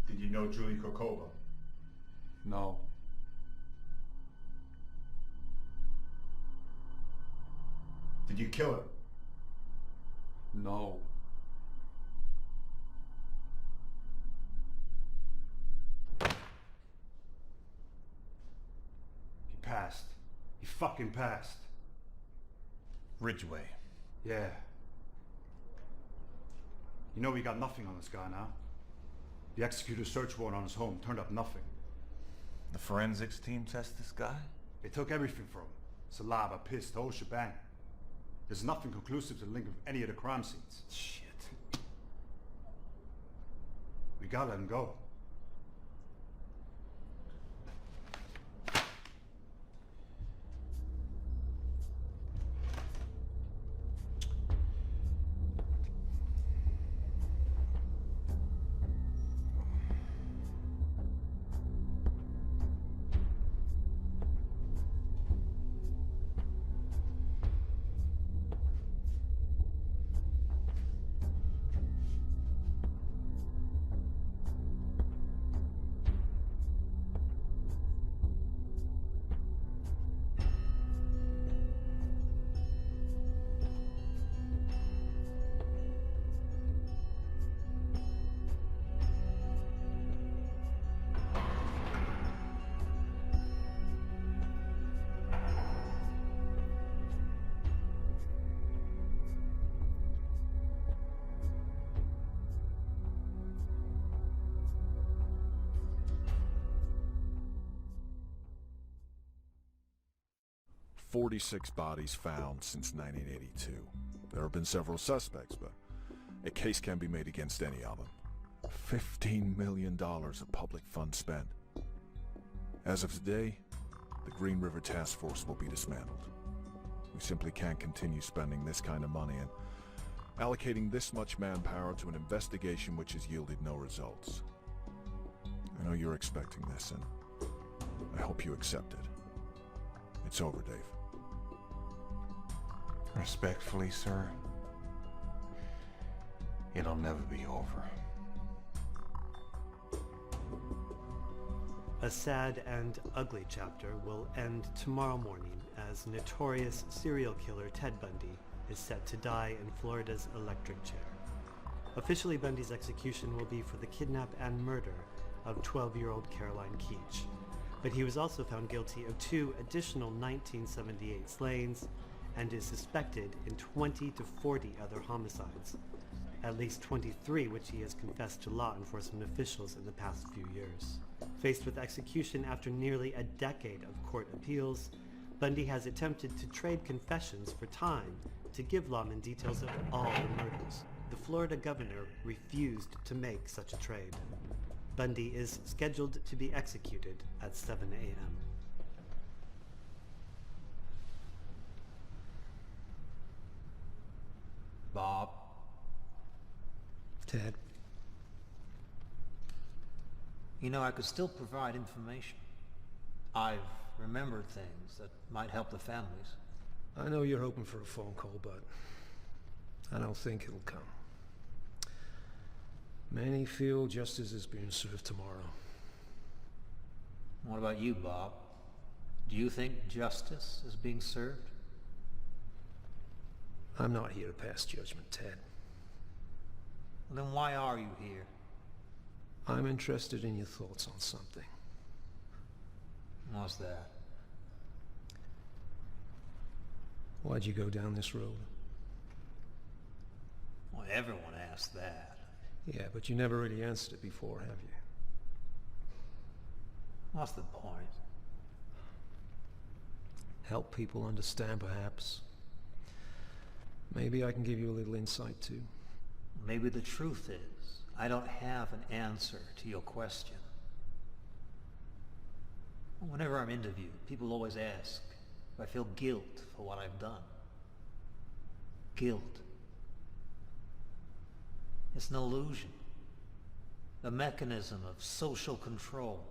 Did you know Julie Kokova? No. Did you kill her? No. He passed. He fucking passed. Ridgway. Yeah. You know we got nothing on this guy now. The executed search warrant on his home turned up nothing. The forensics team test this guy? They took everything from him. Saliva, piss, the whole shebang. There's nothing conclusive to link with any of the crime scenes. Shit. We gotta let him go. 46 bodies found since 1982. There have been several suspects, but a case can be made against any of them. $15 million of public funds spent. As of today, the Green River Task Force will be dismantled. We simply can't continue spending this kind of money and allocating this much manpower to an investigation which has yielded no results. I know you're expecting this, and I hope you accept it. It's over, Dave. Respectfully, sir, it'll never be over. A sad and ugly chapter will end tomorrow morning as notorious serial killer Ted Bundy is set to die in Florida's electric chair. Officially, Bundy's execution will be for the kidnap and murder of 12-year-old Caroline Keach, but he was also found guilty of 2 additional 1978 slayings and is suspected in 20 to 40 other homicides, at least 23 which he has confessed to law enforcement officials in the past few years. Faced with execution after nearly a decade of court appeals, Bundy has attempted to trade confessions for time to give lawmen details of all the murders. The Florida governor refused to make such a trade. Bundy is scheduled to be executed at 7 a.m. Bob? Ted? You know, I could still provide information. I've remembered things that might help the families. I know you're hoping for a phone call, but I don't think it'll come. Many feel justice is being served tomorrow. What about you, Bob? Do you think justice is being served? I'm not here to pass judgment, Ted. Well, then why are you here? I'm interested in your thoughts on something. What's that? Why'd you go down this road? Well, everyone asks that. Yeah, but you never really answered it before, have you? What's the point? Help people understand, perhaps. Maybe I can give you a little insight, too. Maybe the truth is, I don't have an answer to your question. Whenever I'm interviewed, people always ask if I feel guilt for what I've done. Guilt. It's an illusion. A mechanism of social control.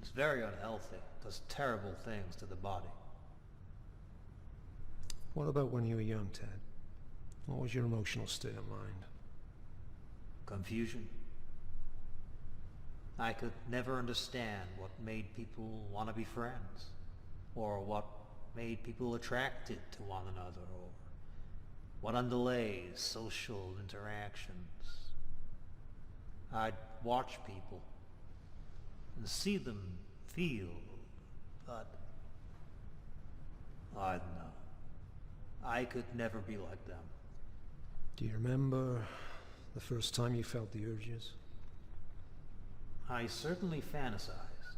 It's very unhealthy. Does terrible things to the body. What about when you were young, Ted? What was your emotional state of mind? Confusion. I could never understand what made people want to be friends, or what made people attracted to one another, or what underlays social interactions. I'd watch people and see them feel, but I don't know. I could never be like them. Do you remember the first time you felt the urges? I certainly fantasized.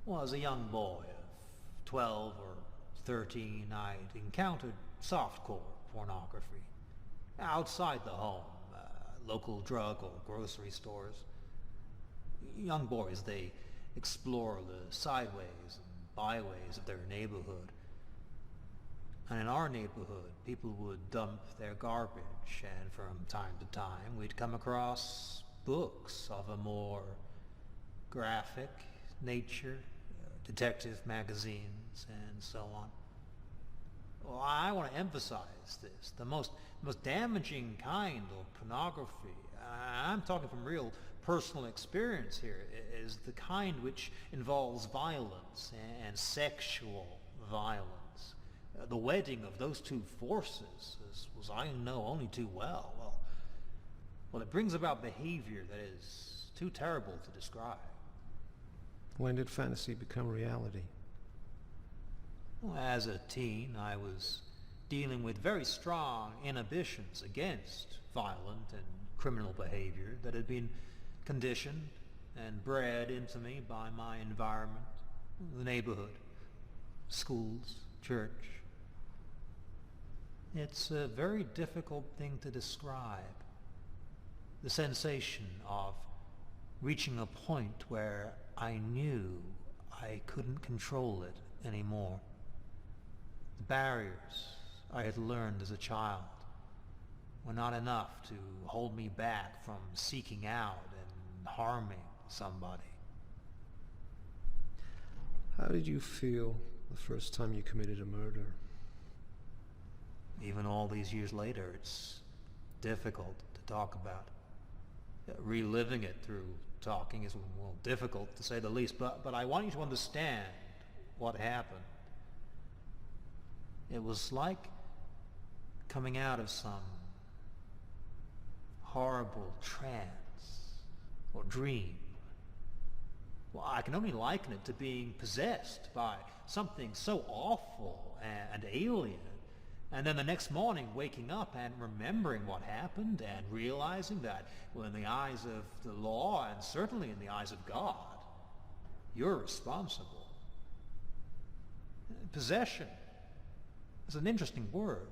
Well, as a young boy of 12 or 13, I'd encountered softcore pornography. Outside the home, local drug or grocery stores. Young boys, they explore the sideways and byways of their neighborhood. And in our neighborhood, people would dump their garbage, and from time to time, we'd come across books of a more graphic nature, detective magazines, and so on. Well, I want to emphasize this. The most damaging kind of pornography, I'm talking from real personal experience here, is the kind which involves violence and sexual violence. The wedding of those two forces, as I know only too well, well, it brings about behavior that is too terrible to describe. When did fantasy become reality? Well, as a teen, I was dealing with very strong inhibitions against violent and criminal behavior that had been conditioned and bred into me by my environment, the neighborhood, schools, church. It's a very difficult thing to describe. The sensation of reaching a point where I knew I couldn't control it anymore. The barriers I had learned as a child were not enough to hold me back from seeking out and harming somebody. How did you feel the first time you committed a murder? Even all these years later, it's difficult to talk about. Reliving it through talking is, well, difficult to say the least, but I want you to understand what happened. It was like coming out of some horrible trance or dream. Well, I can only liken it to being possessed by something so awful and alien, and then the next morning waking up and remembering what happened and realizing that, well, in the eyes of the law and certainly in the eyes of God, you're responsible. Possession is an interesting word.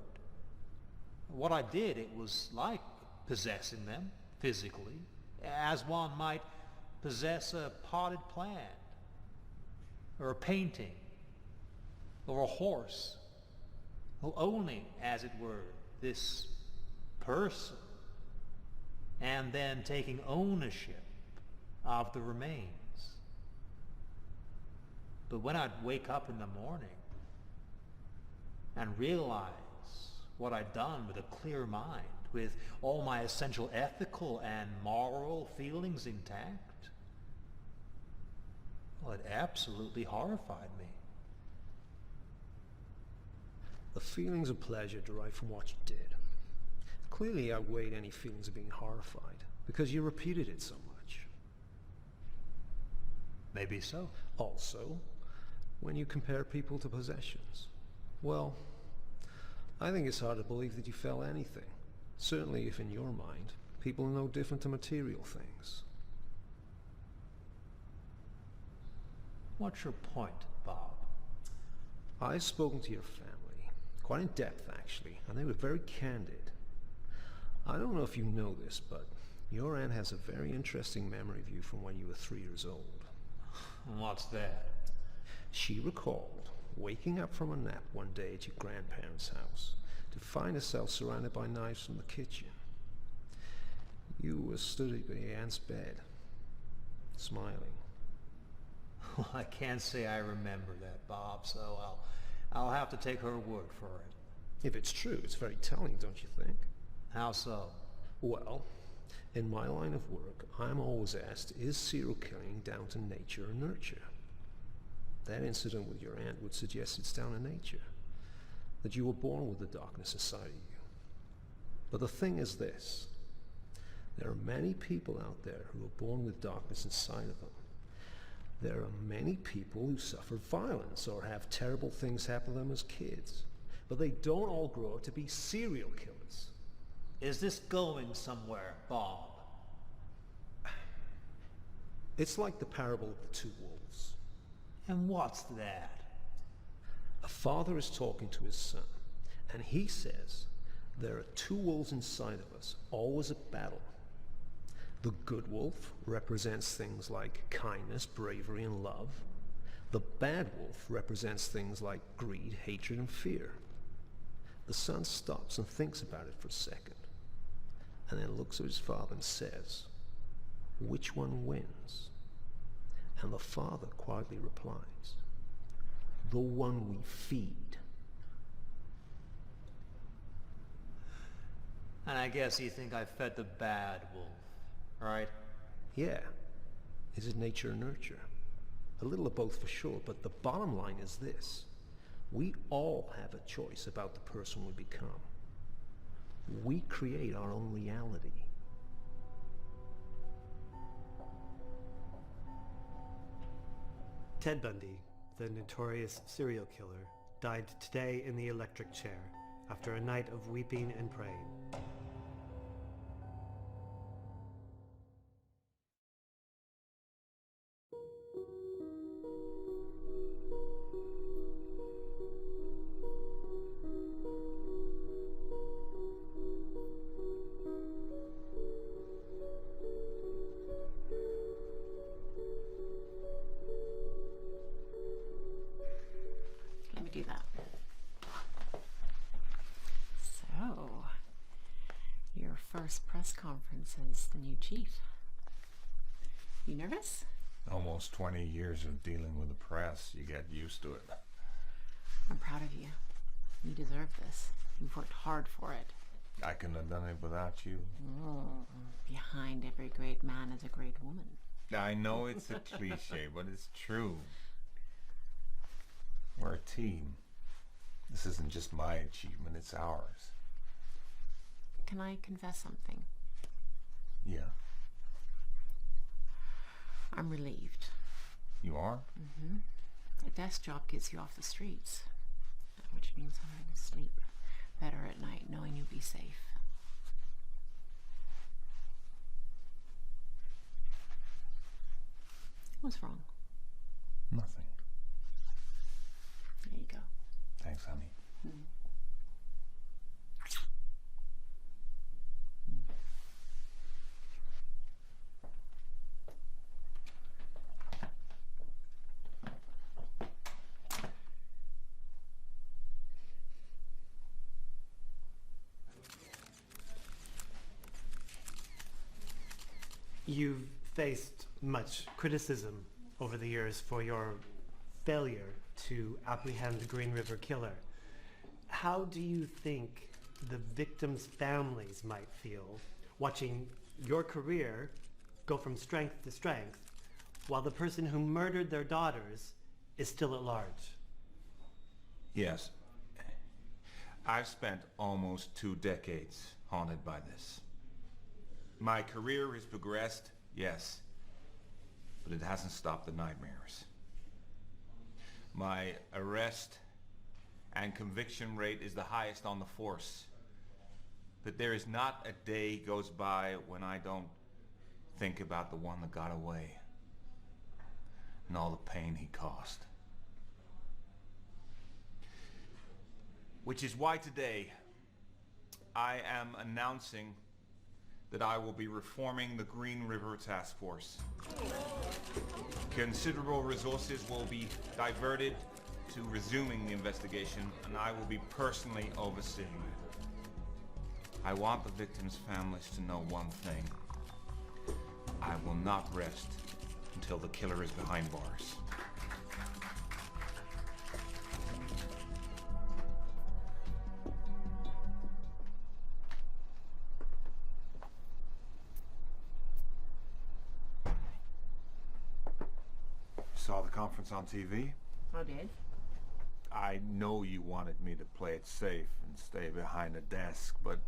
What I did, it was like possessing them physically, as one might possess a potted plant, or a painting, or a horse, owning, as it were, this person, and then taking ownership of the remains. But when I'd wake up in the morning and realize what I'd done with a clear mind, with all my essential ethical and moral feelings intact, well, it absolutely horrified me. The feelings of pleasure derived from what you did clearly outweighed any feelings of being horrified, because you repeated it so much. Maybe so. Also, when you compare people to possessions, well, I think it's hard to believe that you felt anything. Certainly if in your mind, people are no different to material things. What's your point, Bob? I've spoken to your family, quite in depth actually, and they were very candid. I don't know if you know this, but your aunt has a very interesting memory of you from when you were 3 years old. What's that? She recalled waking up from a nap one day at your grandparents' house to find herself surrounded by knives from the kitchen. You were stood by your aunt's bed, smiling. Well, I can't say I remember that, Bob, so I'll have to take her word for it. If it's true, it's very telling, don't you think? How so? Well, in my line of work, I'm always asked, is serial killing down to nature or nurture? That incident with your aunt would suggest it's down to nature, that you were born with the darkness inside of you. But the thing is this, there are many people out there who are born with darkness inside of them. There are many people who suffer violence or have terrible things happen to them as kids, but they don't all grow up to be serial killers. Is this going somewhere, Bob? It's like the parable of the two wolves. And what's that? A father is talking to his son, and he says, there are two wolves inside of us, always at battle. The good wolf represents things like kindness, bravery, and love. The bad wolf represents things like greed, hatred, and fear. The son stops and thinks about it for a second, and then looks at his father and says, which one wins? And the father quietly replies, the one we feed. And I guess you think I fed the bad wolf, right? Yeah. Is it nature or nurture? A little of both for sure, but the bottom line is this. We all have a choice about the person we become. We create our own reality. Ted Bundy, the notorious serial killer, died today in the electric chair after a night of weeping and praying. first press conference as the new chief. You nervous? Almost 20 years of dealing with the press. You get used to it. I'm proud of you. You deserve this. You've worked hard for it. I couldn't have done it without you. Behind every great man is a great woman. I know it's a cliche, but it's true. We're a team. This isn't just my achievement, it's ours. Can I confess something? Yeah. I'm relieved. You are? Mm-hmm. A desk job gets you off the streets, which means I'm going to sleep better at night knowing you'll be safe. What's wrong? Nothing. There you go. Thanks, honey. You've faced much criticism over the years for your failure to apprehend the Green River Killer. How do you think the victims' families might feel watching your career go from strength to strength while the person who murdered their daughters is still at large? Yes. I've spent almost 2 decades haunted by this. My career has progressed, yes, but it hasn't stopped the nightmares. My arrest and conviction rate is the highest on the force. But there is not a day goes by when I don't think about the one that got away and all the pain he caused. Which is why today I am announcing that I will be reforming the Green River Task Force. Considerable resources will be diverted to resuming the investigation, and I will be personally overseeing it. I want the victims' families to know one thing. I will not rest until the killer is behind bars. Saw the conference on TV? I did. I know you wanted me to play it safe and stay behind a desk, but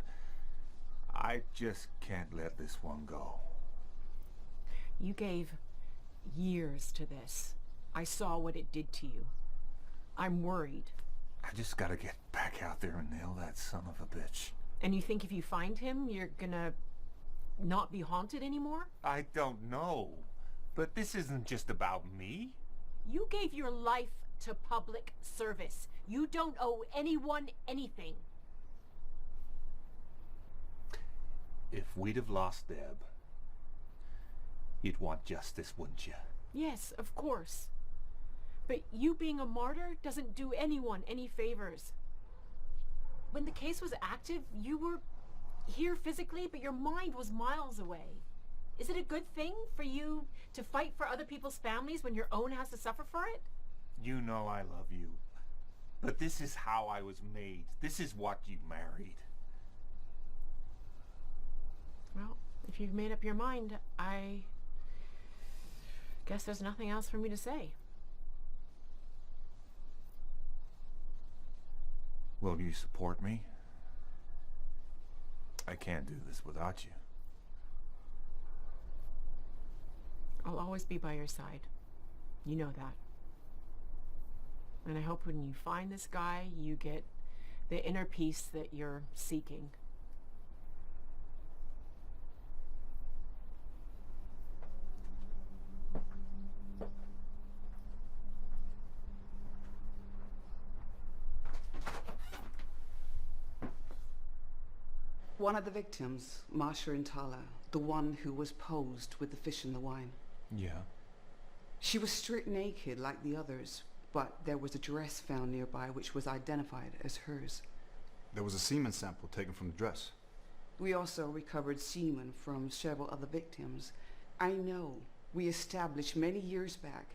I just can't let this one go. You gave years to this. I saw what it did to you. I'm worried. I just gotta get back out there and nail that son of a bitch. And you think if you find him, you're gonna not be haunted anymore? I don't know. But this isn't just about me. You gave your life to public service. You don't owe anyone anything. If we'd have lost Deb, you'd want justice, wouldn't you? Yes, of course. But you being a martyr doesn't do anyone any favors. When the case was active, you were here physically, but your mind was miles away. Is it a good thing for you to fight for other people's families when your own has to suffer for it? You know I love you. But this is how I was made. This is what you married. Well, if you've made up your mind, I guess there's nothing else for me to say. Will you support me? I can't do this without you. I'll always be by your side. You know that. And I hope when you find this guy, you get the inner peace that you're seeking. One of the victims, Marsha Intala, the one who was posed with the fish in the wine. Yeah. She was stripped naked like the others, but there was a dress found nearby which was identified as hers. There was a semen sample taken from the dress. We also recovered semen from several other victims. I know we established many years back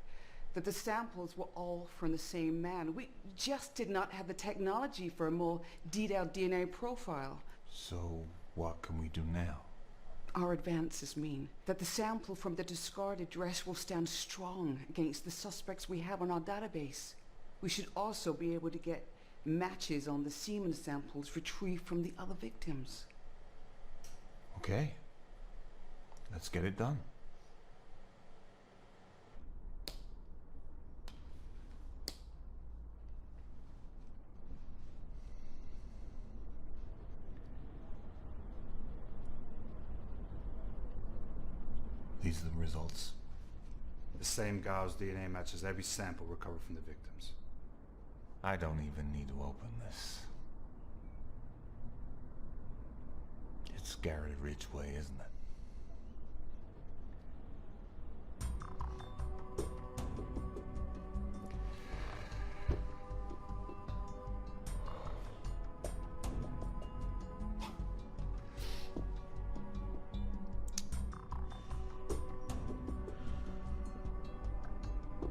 that the samples were all from the same man. We just did not have the technology for a more detailed DNA profile. So, what can we do now? Our advances mean that the sample from the discarded dress will stand strong against the suspects we have on our database. We should also be able to get matches on the semen samples retrieved from the other victims. Okay. Let's get it done. These are the results. The same gal's DNA matches every sample recovered from the victims. I don't even need to open this. It's Gary Ridgway, isn't it?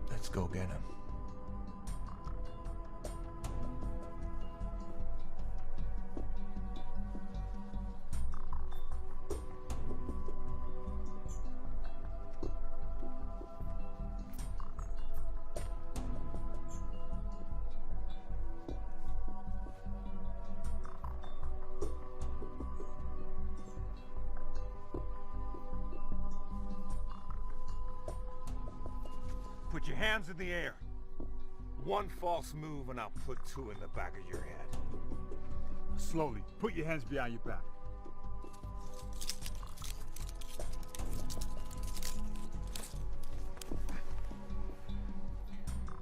Let's go get him. Put your hands in the air. One false move and I'll put two in the back of your head. Slowly, put your hands behind your back.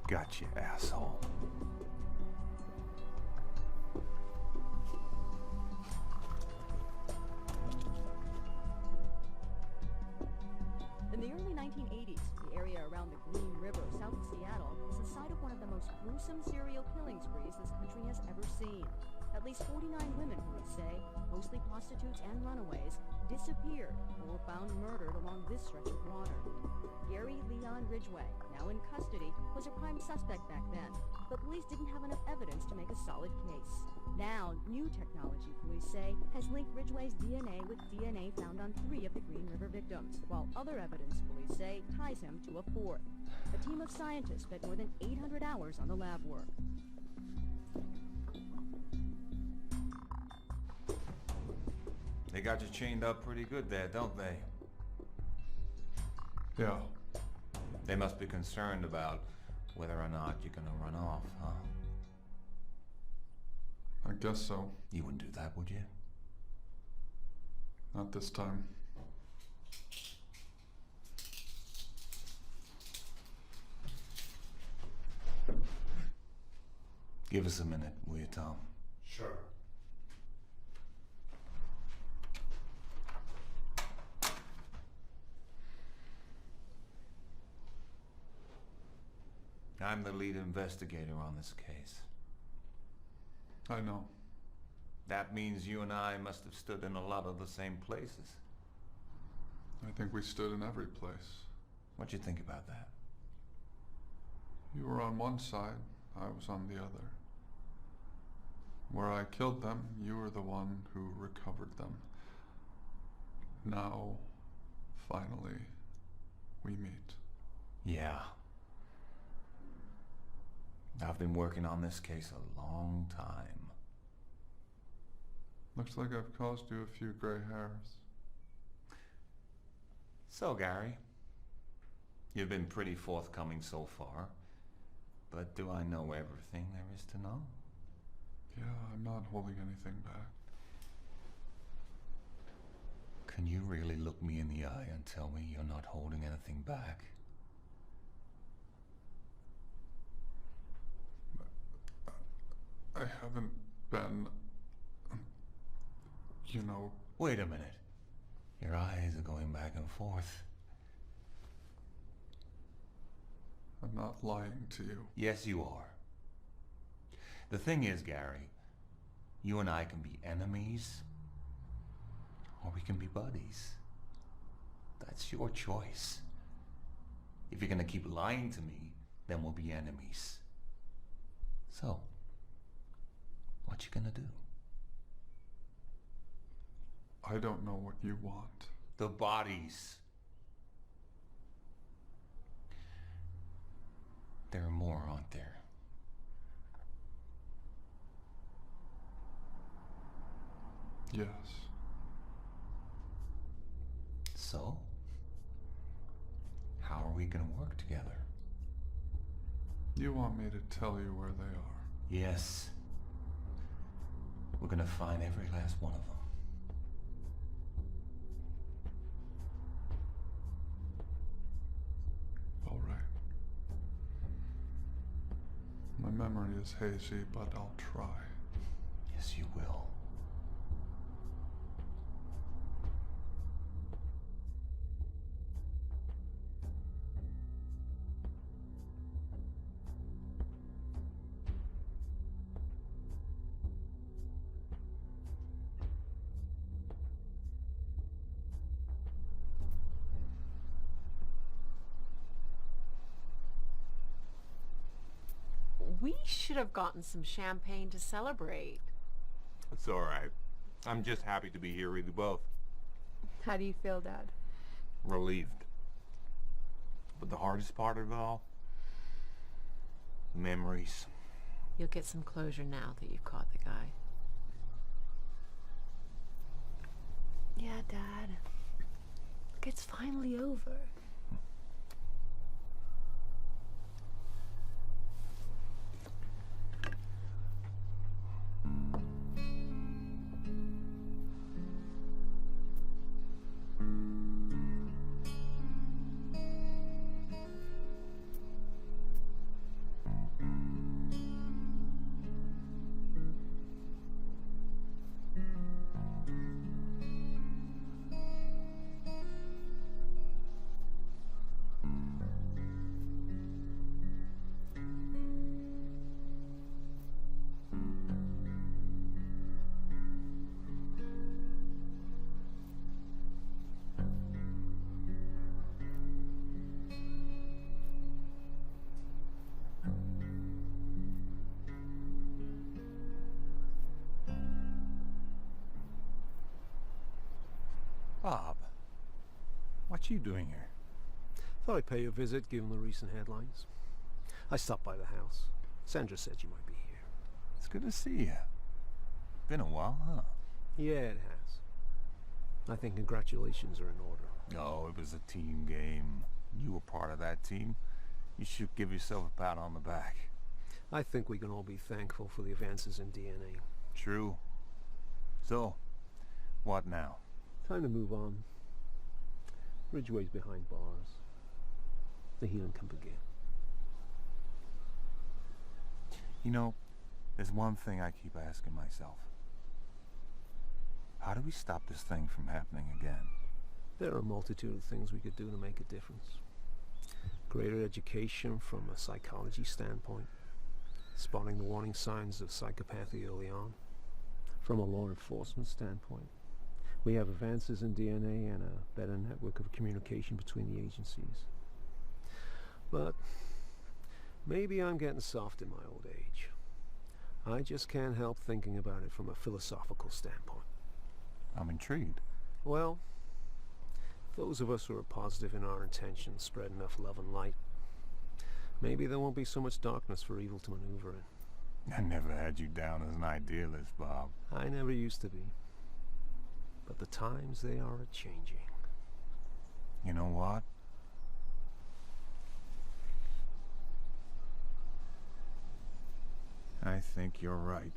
Gotcha, asshole. In the early 1980s, the area around the Green River south of Seattle was the site of one of the most gruesome serial killing sprees this country has ever seen. At least 49 women, police say, mostly prostitutes and runaways, disappeared or were found murdered along this stretch of water. Gary Leon Ridgway, now in custody, was a prime suspect back then, but police didn't have enough evidence to make a solid case. Now, new technology, police say, has linked Ridgway's DNA with DNA found on 3 of the Green River victims, while other evidence, police say, ties him to a 4th. A team of scientists spent more than 800 hours on the lab work. They got you chained up pretty good there, don't they? Yeah. They must be concerned about whether or not you're gonna run off, huh? I guess so. You wouldn't do that, would you? Not this time. Give us a minute, will you, Tom? Sure. I'm the lead investigator on this case. I know. That means you and I must have stood in a lot of the same places. I think we stood in every place. What'd you think about that? You were on one side, I was on the other. Where I killed them, you were the one who recovered them. Now, finally, we meet. Yeah. I've been working on this case a long time. Looks like I've caused you a few gray hairs. So, Gary, you've been pretty forthcoming so far, but do I know everything there is to know? Yeah, I'm not holding anything back. Can you really look me in the eye and tell me you're not holding anything back? I haven't been, you know... Wait a minute. Your eyes are going back and forth. I'm not lying to you. Yes, you are. The thing is, Gary, you and I can be enemies, or we can be buddies. That's your choice. If you're gonna keep lying to me, then we'll be enemies. So, what you gonna do? I don't know what you want. The bodies. There are more, aren't there? Yes. So, how are we gonna work together? You want me to tell you where they are? Yes. We're gonna find every last one of them. All right. My memory is hazy, but I'll try. Yes, you will. We should have gotten some champagne to celebrate. It's all right. I'm just happy to be here with you both. How do you feel, Dad? Relieved. But the hardest part of it all? Memories. You'll get some closure now that you've caught the guy. Yeah, Dad. Look, it's finally over. Bob, what you doing here? Thought I'd pay you a visit, given the recent headlines. I stopped by the house. Sandra said you might be here. It's good to see you. Been a while, huh? Yeah, it has. I think congratulations are in order. Oh, it was a team game. You were part of that team. You should give yourself a pat on the back. I think we can all be thankful for the advances in DNA. True. So, what now? Time to move on. Ridgeway's behind bars. The healing can begin. You know, there's one thing I keep asking myself. How do we stop this thing from happening again? There are a multitude of things we could do to make a difference. Greater education from a psychology standpoint. Spotting the warning signs of psychopathy early on. From a law enforcement standpoint. We have advances in DNA and a better network of communication between the agencies. But maybe I'm getting soft in my old age. I just can't help thinking about it from a philosophical standpoint. I'm intrigued. Well, those of us who are positive in our intentions spread enough love and light. Maybe there won't be so much darkness for evil to maneuver in. I never had you down as an idealist, Bob. I never used to be. But the times, they are a-changing. You know what? I think you're right.